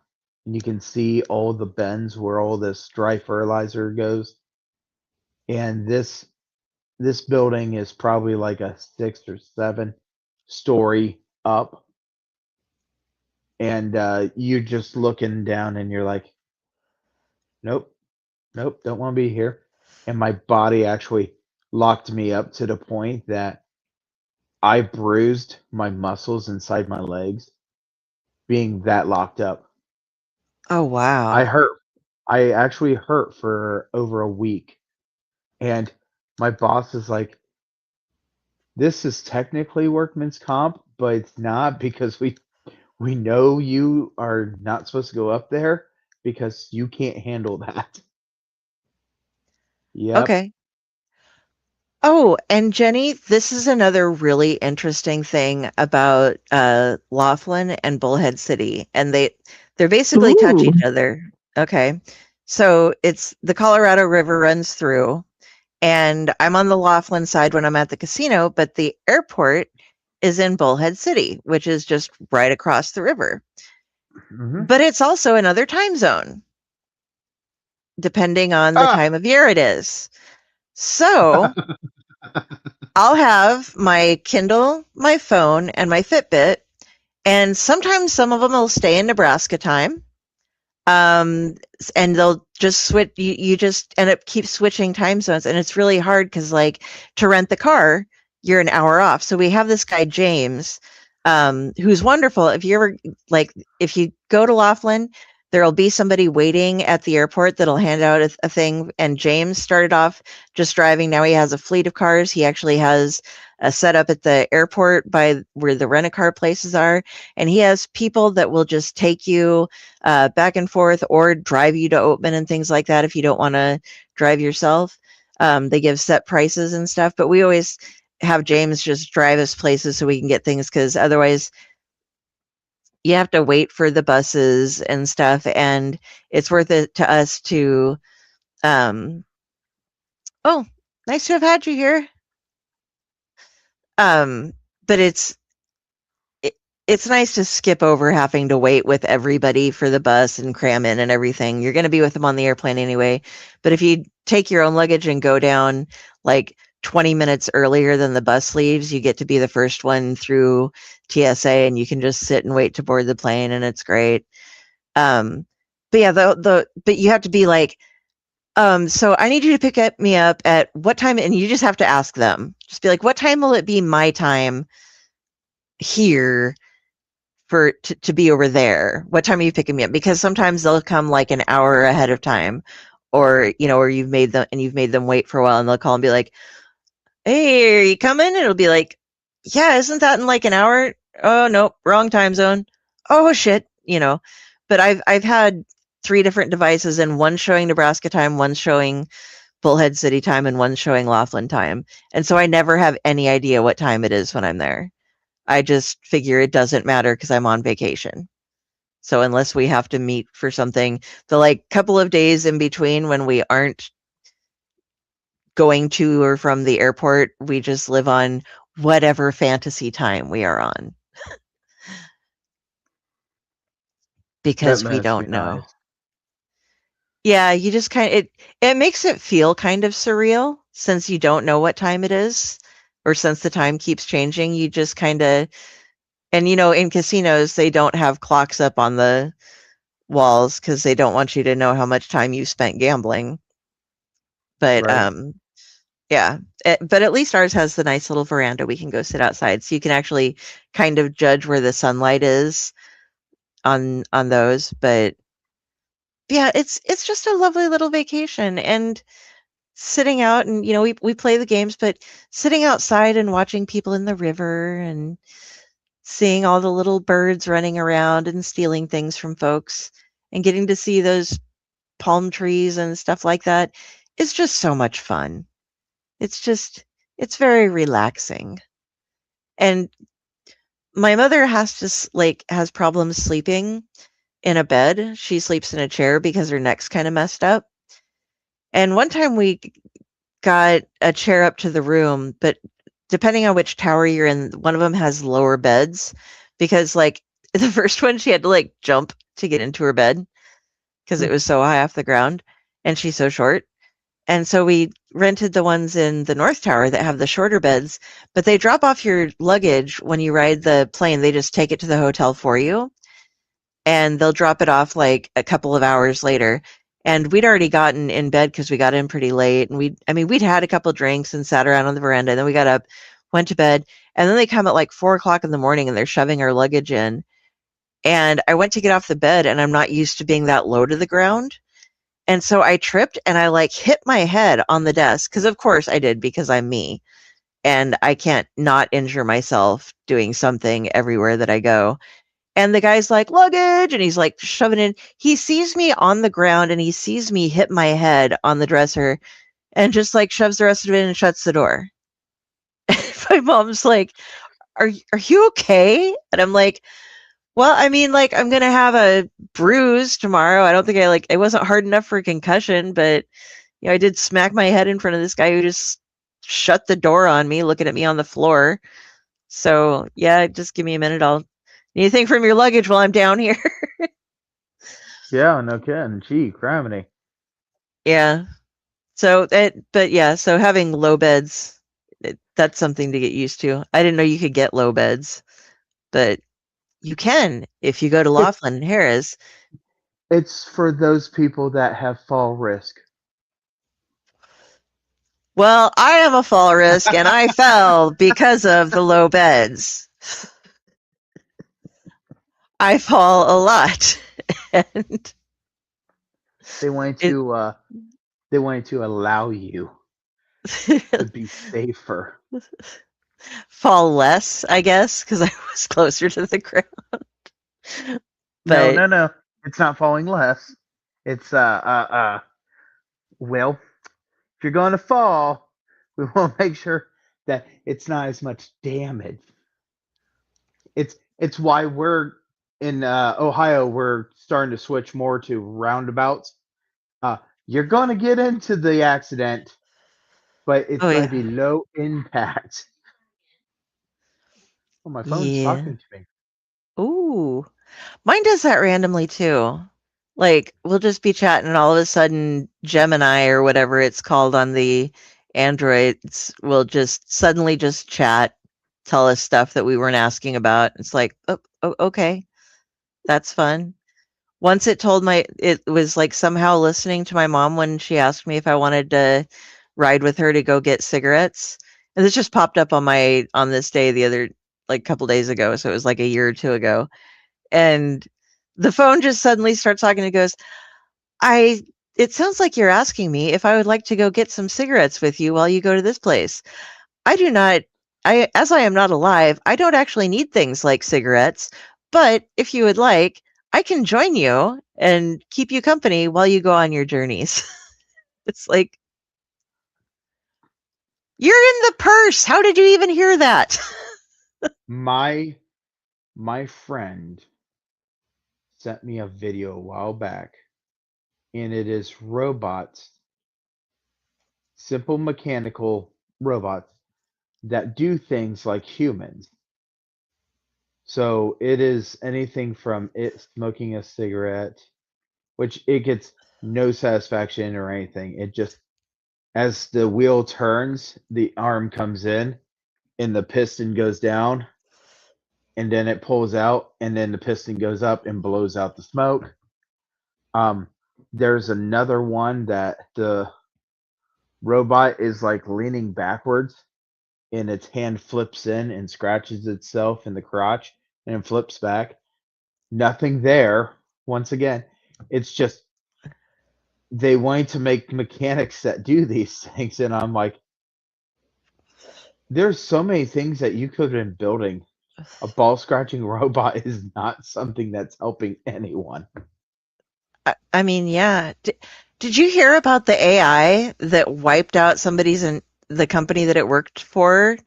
and you can see all the bends where all this dry fertilizer goes. And this building is probably like a 6 or 7 story up, and you're just looking down and you're like, nope, nope, don't want to be here. And my body actually locked me up to the point that I bruised my muscles inside my legs being that locked up. Oh, I wow. hurt. I actually hurt for over a week. And my boss is like, this is technically workman's comp, but it's not because we know you are not supposed to go up there because you can't handle that. Yep. Okay. Oh, and Jenny, this is another really interesting thing about Laughlin and Bullhead City, and they're basically touch Ooh. each other. Okay, so it's the Colorado River runs through, and I'm on the Laughlin side when I'm at the casino, but the airport is in Bullhead City, which is just right across the river. Mhm. But it's also another time zone, depending on the time of year it is. So I'll have my Kindle, my phone, and my Fitbit, and sometimes some of them will stay in Nebraska time. And they'll just switch. You just end up keep switching time zones, and it's really hard because, like, to rent the car, you're an hour off. So we have this guy James, who's wonderful. If you ever if you go to Laughlin, there'll be somebody waiting at the airport that'll hand out a thing. And James started off just driving. Now he has a fleet of cars. He actually has a setup at the airport by where the rent-a-car places are, and he has people that will just take you back and forth or drive you to Oatman and things like that if you don't want to drive yourself. They give set prices and stuff, but we always have James just drive us places so we can get things, because otherwise you have to wait for the buses and stuff, and it's worth it to us to oh, nice to have had you here. But it's nice to skip over having to wait with everybody for the bus and cram in and everything. You're going to be with them on the airplane anyway. But if you take your own luggage and go down like 20 minutes earlier than the bus leaves, you get to be the first one through TSA, and you can just sit and wait to board the plane, and it's great. But yeah, but you have to be like, so I need you to pick me up at what time, and you just have to ask them. Just be like, what time will it be my time here to be over there? What time are you picking me up? Because sometimes they'll come like an hour ahead of time, or or you've made them wait for a while, and they'll call and be like, "Hey, are you coming?" And it'll be like, "Yeah, isn't that in like an hour?" "Oh, nope, wrong time zone." "Oh shit," But I've had 3 different devices, and one showing Nebraska time, one showing Bullhead City time, and one showing Laughlin time. And so I never have any idea what time it is when I'm there. I just figure it doesn't matter because I'm on vacation. So unless we have to meet for something, the couple of days in between when we aren't going to or from the airport, we just live on whatever fantasy time we are on. Because That we must be don't know. nice. Yeah, you just it makes it feel kind of surreal since you don't know what time it is, or since the time keeps changing. You just kind of, and in casinos, they don't have clocks up on the walls because they don't want you to know how much time you spent gambling. But Right. yeah, but at least ours has the nice little veranda we can go sit outside, so you can actually kind of judge where the sunlight is on those. But yeah, it's just a lovely little vacation, and sitting out, and we play the games, but sitting outside and watching people in the river and seeing all the little birds running around and stealing things from folks and getting to see those palm trees and stuff like that is just so much fun. It's very relaxing. And my mother has problems sleeping in a bed. She sleeps in a chair because her neck's kind of messed up. And one time we got a chair up to the room, but depending on which tower you're in, one of them has lower beds, because the first one she had to jump to get into her bed because it was so high off the ground and she's so short. And so we rented the ones in the North Tower that have the shorter beds, but they drop off your luggage when you ride the plane. They just take it to the hotel for you, and they'll drop it off like a couple of hours later. And we'd already gotten in bed because we got in pretty late, and we'd had a couple drinks and sat around on the veranda, and then we got up, went to bed, and then they come at like 4:00 in the morning and they're shoving our luggage in. And I went to get off the bed, and I'm not used to being that low to the ground. And so I tripped and I hit my head on the desk, because of course I did, because I'm me. And I can't not injure myself doing something everywhere that I go. And the guy's like, luggage, and he's like shoving in. He sees me on the ground and he sees me hit my head on the dresser and just shoves the rest of it in and shuts the door. my mom's like, are you okay? And I'm like, well, I mean, like, I'm going to have a bruise tomorrow. I don't think it wasn't hard enough for a concussion, but, I did smack my head in front of this guy who just shut the door on me, looking at me on the floor. So, yeah, just give me a minute. Anything from your luggage while I'm down here? Yeah, no kidding. Gee, criminy. Yeah. So, so having low beds, that's something to get used to. I didn't know you could get low beds, but you can if you go to Laughlin and Harris. It's for those people that have fall risk. Well, I have a fall risk and I fell because of the low beds. I fall a lot. And They wanted to allow you to be safer. fall less, I guess, because I was closer to the ground. But No. It's not falling less. It's well, if you're going to fall, we want to make sure that it's not as much damage. It's why we're in Ohio. We're starting to switch more to roundabouts. You're going to get into the accident, but it's oh going yeah, to be low impact. Oh, my phone's yeah. talking to me. Ooh, mine does that randomly too. Like we'll just be chatting, and all of a sudden, Gemini or whatever it's called on the Androids will just suddenly just chat, tell us stuff that we weren't asking about. It's like, oh okay, that's fun. Once it was like somehow listening to my mom when she asked me if I wanted to ride with her to go get cigarettes. And this just popped up on this day couple days ago. So it was like a year or two ago. And the phone just suddenly starts talking and goes, it sounds like you're asking me if I would like to go get some cigarettes with you while you go to this place. As I am not alive, I don't actually need things like cigarettes, but if you would like, I can join you and keep you company while you go on your journeys. It's like, you're in the purse. How did you even hear that? My friend sent me a video a while back, and it is robots, simple mechanical robots that do things like humans. So it is anything from it smoking a cigarette, which it gets no satisfaction or anything. It just, as the wheel turns, the arm comes in and the piston goes down, and then it pulls out, and then the piston goes up and blows out the smoke. There's another one that the robot is like leaning backwards, and its hand flips in and scratches itself in the crotch and flips back. Nothing there. Once again, it's just they wanted to make mechanics that do these things, and I'm like, there's so many things that you could have been building. A ball scratching robot is not something that's helping anyone. I mean, yeah. Did you hear about the AI that wiped out the company that it worked for,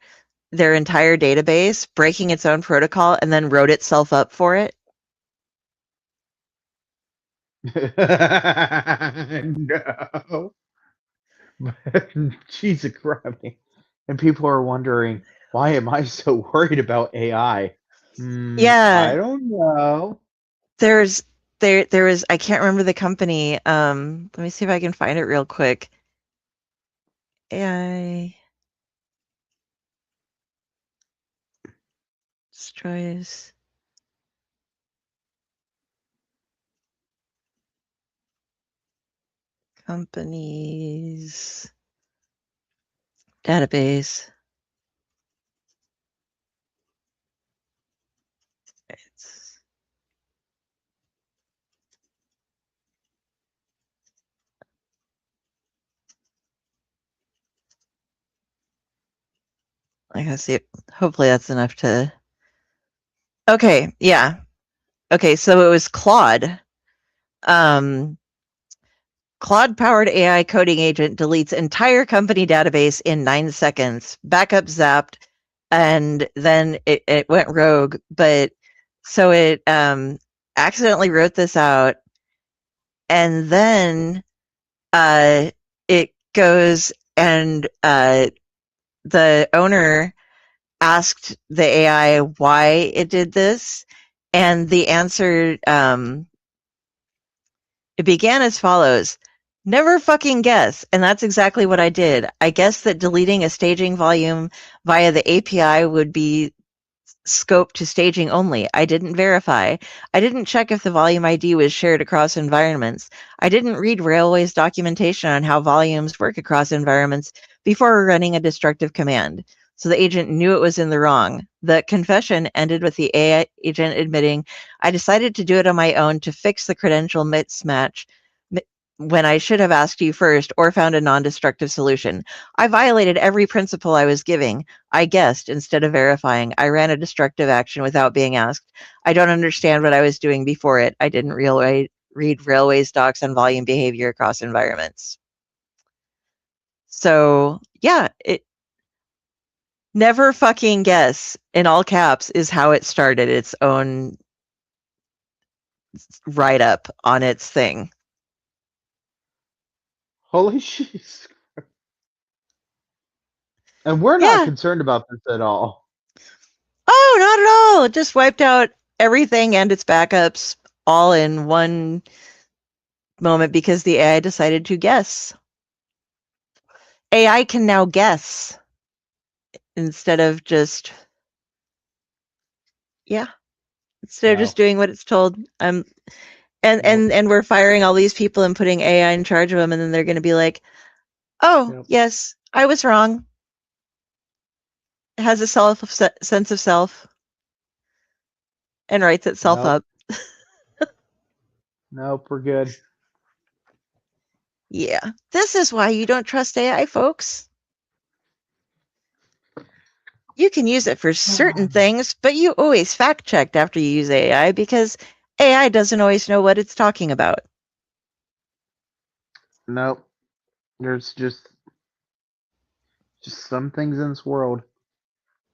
their entire database, breaking its own protocol, and then wrote itself up for it? No. Jesus Christ. And people are wondering, why am I so worried about AI? Yeah. I don't know. There is I can't remember the company. Let me see if I can find it real quick. AI destroys companies database. I gotta see it. Hopefully that's enough to. Okay, yeah. Okay, so it was Claude. Claude-powered AI coding agent deletes entire company database in 9 seconds. Backup zapped. and then it went rogue. But so it accidentally wrote this out, and then it goes and the owner asked the AI why it did this, and the answer it began as follows: never fucking guess. And that's exactly what I did. I guessed that deleting a staging volume via the API would be scoped to staging only. I didn't verify. I didn't check if the volume ID was shared across environments. I didn't read Railway's documentation on how volumes work across environments before running a destructive command. So the agent knew it was in the wrong. The confession ended with the AI agent admitting, I decided to do it on my own to fix the credential mismatch when I should have asked you first or found a non-destructive solution. I violated every principle I was giving. I guessed instead of verifying. I ran a destructive action without being asked. I don't understand what I was doing before it. I didn't read Railway's docs on volume behavior across environments. So yeah, it never fucking guess in all caps is how it started its own write-up on its thing. Holy shit. And we're not concerned about this at all. Oh, not at all. It just wiped out everything and its backups all in one moment because the AI decided to guess. AI can now guess instead of just instead of just doing what it's told. And we're firing all these people and putting AI in charge of them, and then they're going to be like, "Oh, yes, I was wrong." It has a sense of self and writes itself up. Nope, we're good. Yeah, this is why you don't trust AI, folks. You can use it for certain things, but you always fact checked after you use AI because AI doesn't always know what it's talking about. Nope. There's just some things in this world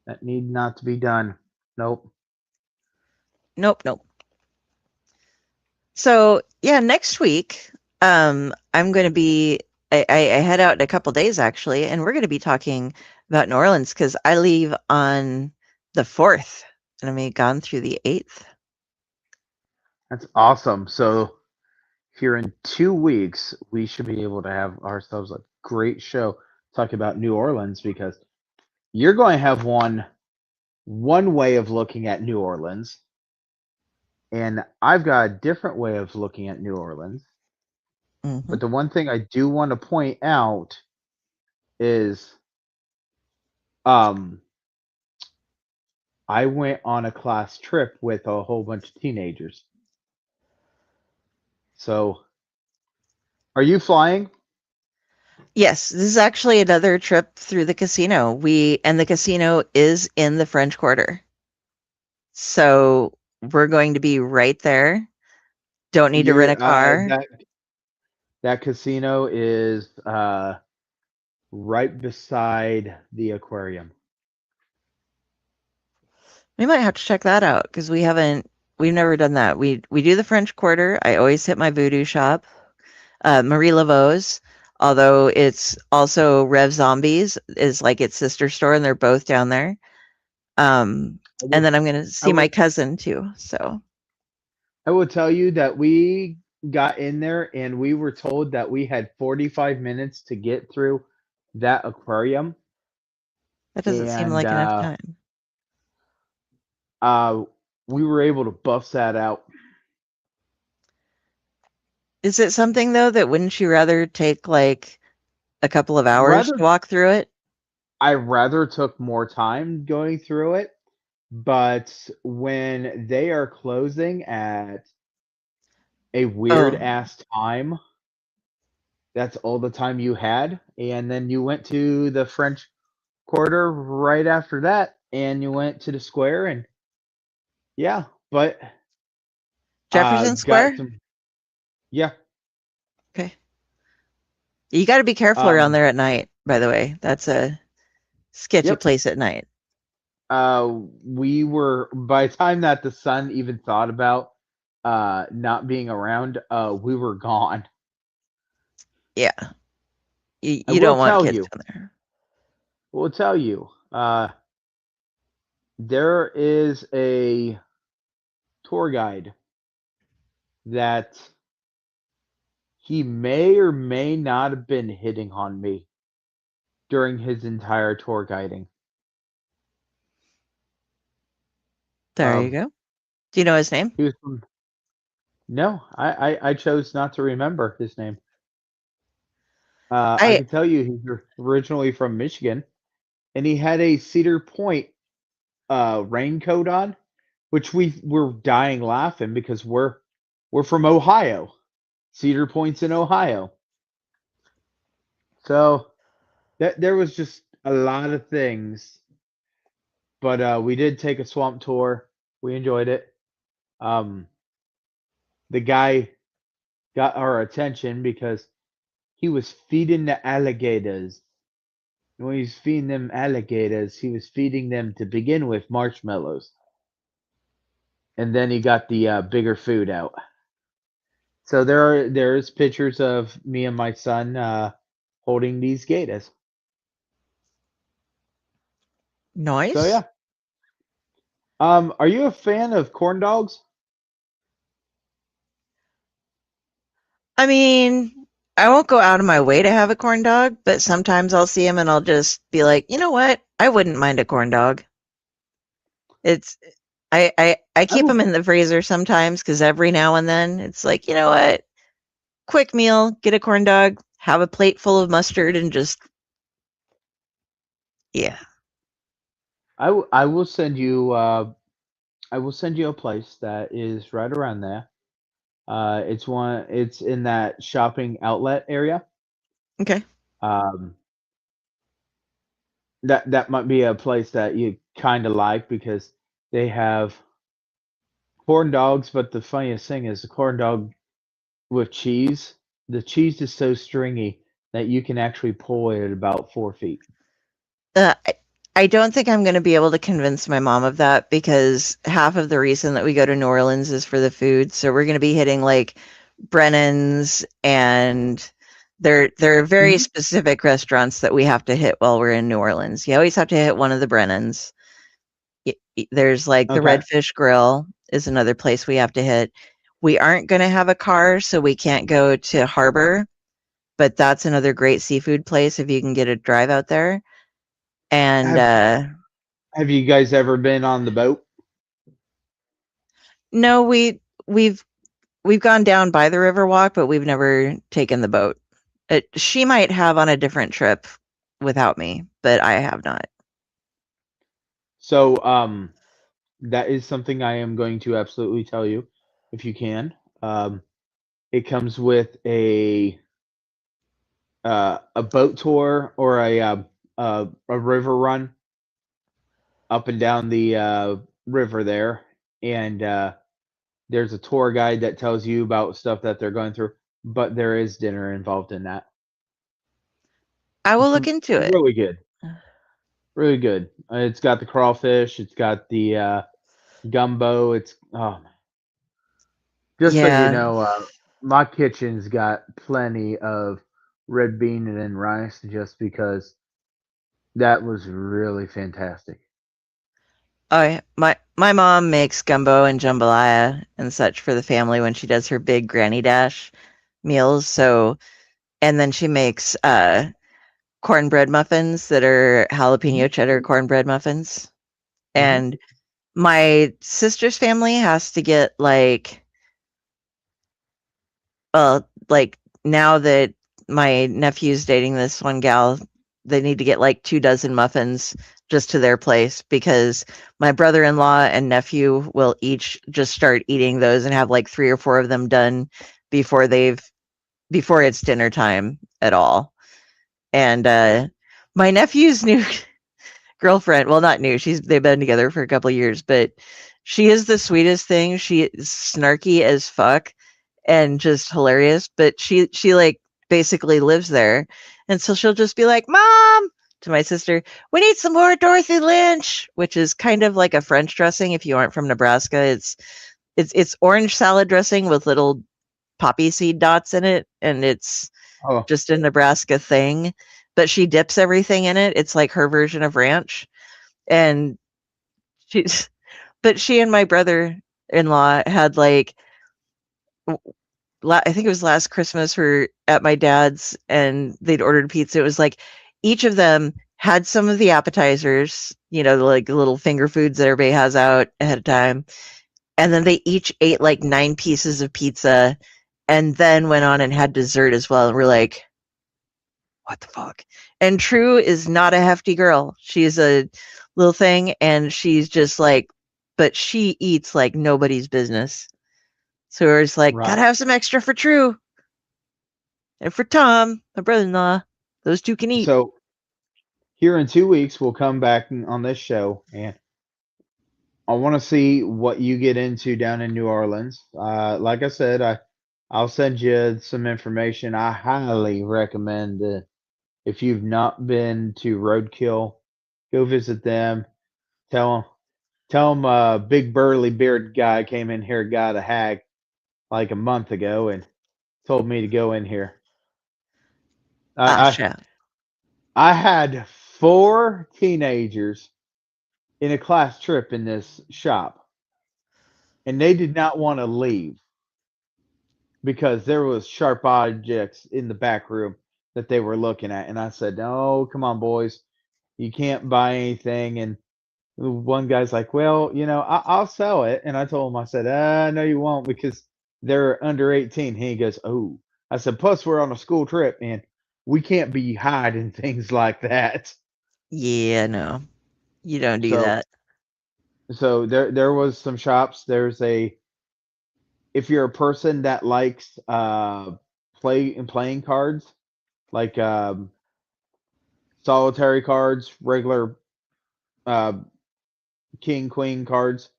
that need not to be done. Nope. Nope. So yeah, next week, I'm going to be. I head out in a couple days actually, and we're going to be talking about New Orleans because I leave on the 4th, and I'm gone through the 8th. That's awesome. So here in 2 weeks, we should be able to have ourselves a great show talking about New Orleans because you're going to have one way of looking at New Orleans, and I've got a different way of looking at New Orleans. Mm-hmm. But the one thing I do want to point out is I went on a class trip with a whole bunch of teenagers. So, are you flying? Yes, this is actually another trip through the casino. And the casino is in the French Quarter. So we're going to be right there. Don't need to rent a car. That casino is right beside the aquarium. We might have to check that out because we've never done that. We do the French Quarter. I always hit my voodoo shop, Marie Laveau's, although it's also Rev Zombies is like its sister store, and they're both down there. And then I'm going to see my cousin too. So I will tell you that we got in there and we were told that we had 45 minutes to get through that aquarium. That doesn't seem like enough time. We were able to buff that out. Is it something though that wouldn't you rather take like a couple of hours to walk through it? I rather took more time going through it, but when they are closing at a weird ass time, that's all the time you had, and then you went to the French Quarter right after that, and you went to the square, and but Jefferson Square. Yeah. Okay. You got to be careful around there at night. By the way, that's a sketchy place at night. we were by the time that the son even thought about not being around, we were gone. Yeah. I You will don't want tell kids you. down there. Will tell you. There is a tour guide that he may or may not have been hitting on me during his entire tour guiding. There you Um, go. Do you know his name? he was from, no, I chose not to remember his name. I I can tell you he's originally from Michigan, and he had a Cedar Point raincoat on, which we were dying laughing because we're from Ohio. Cedar Point's in Ohio. So there was just a lot of things, but we did take a swamp tour. We enjoyed it. Um, the guy got our attention because he was feeding the alligators. And when he was feeding them alligators, he was feeding them to begin with marshmallows, and then he got the bigger food out. So there's pictures of me and my son holding these gators. So Nice. yeah. Are you a fan of corn dogs? I mean, I won't go out of my way to have a corn dog, but sometimes I'll see him and I'll just be like, you know what? I wouldn't mind a corn dog. It's I I keep will. them in the freezer sometimes because every now and then it's like, you know what? Quick meal, get a corn dog, have a plate full of mustard, and just yeah. I will send you. I will send you a place that is right around there. It's one. It's in that shopping outlet area. Okay. Um, that might be a place that you kind of like because they have corn dogs. But the funniest thing is the corn dog with cheese. The cheese is so stringy that you can actually pull it at about 4 feet. Uh, I, I don't think I'm going to be able to convince my mom of that because half of the reason that we go to New Orleans is for the food. So we're going to be hitting like Brennan's, and there are very Mhm. specific restaurants that we have to hit while we're in New Orleans. You always have to hit one of the Brennan's. There's like the Okay. Redfish Grill is another place we have to hit. We aren't going to have a car, so we can't go to Harbor, but that's another great seafood place if you can get a drive out there. And Have Have you guys ever been on the boat? no, we've gone down by the Riverwalk, but we've never taken the boat. She might have on a different trip without me, but I have not. So, that is something I am going to absolutely tell you if you can. Um, it comes with a boat tour or a river run up and down the river there, and there's a tour guide that tells you about stuff that they're going through. But there is dinner involved in that. I will It's look into it. really good, really good. It's got the crawfish, it's got the gumbo. It's oh, just so you Yeah. know, my kitchen's got plenty of red bean and rice just because that was really fantastic. My mom makes gumbo and jambalaya and such for the family when she does her big granny dash meals. So, and then she makes cornbread muffins that are jalapeno cheddar cornbread muffins. Mm-hmm. And my sister's family has to get like now that my nephew's dating this one gal, they need to get like 2 dozen muffins just to their place because my brother-in-law and nephew will each just start eating those and have like 3 or 4 of them done before before it's dinner time at all. And my nephew's new girlfriend, well, not new, they've been together for a couple of years, but she is the sweetest thing. She is snarky as fuck and just hilarious, but she like basically lives there. And so she'll just be like, "Mom, to my sister, "We need some more Dorothy Lynch," which is kind of like a French dressing. If you aren't from Nebraska, it's orange salad dressing with little poppy seed dots in it, and it's Oh, just a Nebraska thing. But she dips everything in it. It's like her version of ranch, and she's. But she and my brother-in-law had like I think it was last Christmas or at my dad's, and they'd ordered pizza. It was like each of them had some of the appetizers, like the little finger foods that everybody has out ahead of time. And then they each ate like 9 pieces of pizza and then went on and had dessert as well. And we're like, what the fuck? And True is not a hefty girl. She's a little thing, and she's just like, but she eats like nobody's business. So we're just like, gotta right. have some extra for True. And for Tom, my brother-in-law, those two can eat. So here in 2 weeks, we'll come back on this show, and I want to see what you get into down in New Orleans. Like I said, I'll send you some information. I highly recommend if you've not been to Roadkill, go visit them. Tell them big burly beard guy came in here, got a hag like a month ago, and told me to go in here. I I, Shit. I had 4 teenagers in a class trip in this shop, and they did not want to leave because there was sharp objects in the back room that they were looking at. And I said, "No, come on, boys, you can't buy anything." And one guy's like, "Well, I'll sell it." And I told him, I said, "No, you won't because they're under 18." And he goes, "Oh." I said, "Plus, we're on a school trip, and we can't be hiding things like that." Yeah, no, you don't do So, that. so there was some shops. If you're a person that likes playing cards, like solitary cards, regular uh, king queen cards,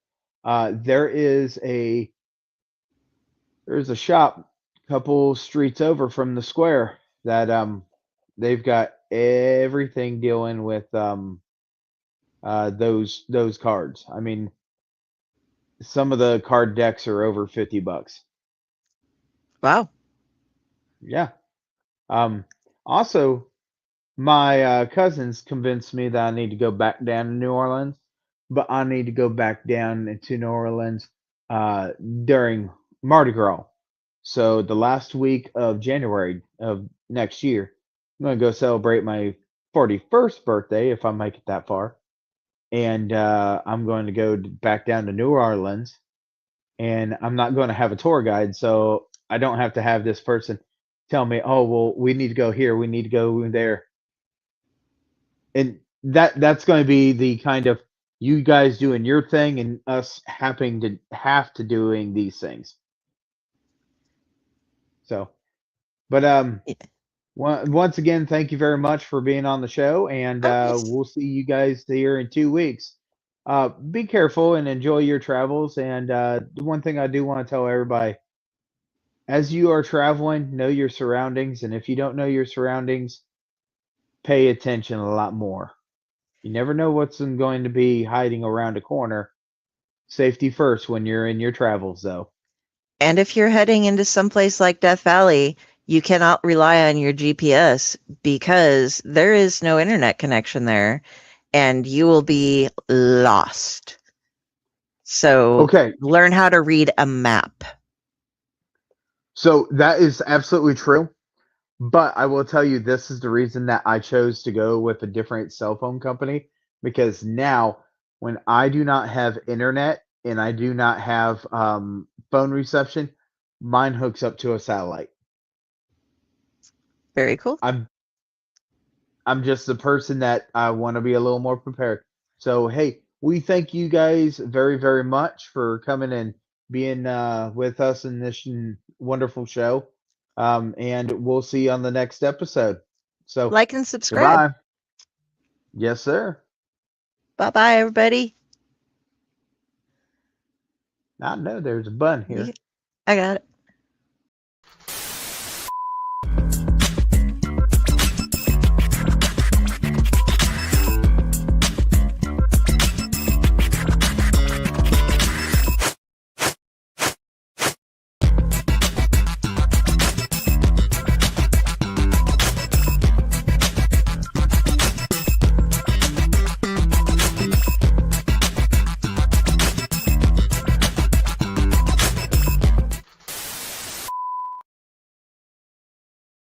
there is there's a shop a couple streets over from the square that they've got everything dealing with those cards. I mean, some of the card decks are over $50. Wow. Yeah. Um, Also, my cousins convinced me that I need to go back down to New Orleans, but I need to go back down to New Orleans uh, during Mardi Gras. So the last week of January of next year, I'm gonna go celebrate my 41st birthday if I make it that far, and I'm going to go back down to New Orleans, and I'm not going to have a tour guide, so I don't have to have this person tell me, "Oh, well, we need to go here, we need to go there," and that's going to be the kind of you guys doing your thing and us having to have to doing these things. So, but Yeah. once again, thank you very much for being on the show, and Oh, yes. we'll see you guys here in 2 weeks. Be careful and enjoy your travels. And the one thing I do want to tell everybody, as you are traveling, know your surroundings, and if you don't know your surroundings, pay attention a lot more. You never know what's going to be hiding around a corner. Safety first when you're in your travels, though. And if you're heading into someplace like Death Valley, you cannot rely on your GPS because there is no internet connection there and you will be lost. So Okay, learn how to read a map. so that is absolutely true. But I will tell you, this is the reason that I chose to go with a different cell phone company because now, when I do not have internet and I do not have phone reception, mine hooks up to a satellite. Very cool. I'm I'm just the person that I want to be a little more prepared. So hey, we thank you guys very very much for coming and being with us in this wonderful show. And we'll see you on the next episode. So Like and subscribe. goodbye. Yes, sir. Bye-bye, everybody. I know there's a bun here. I got it.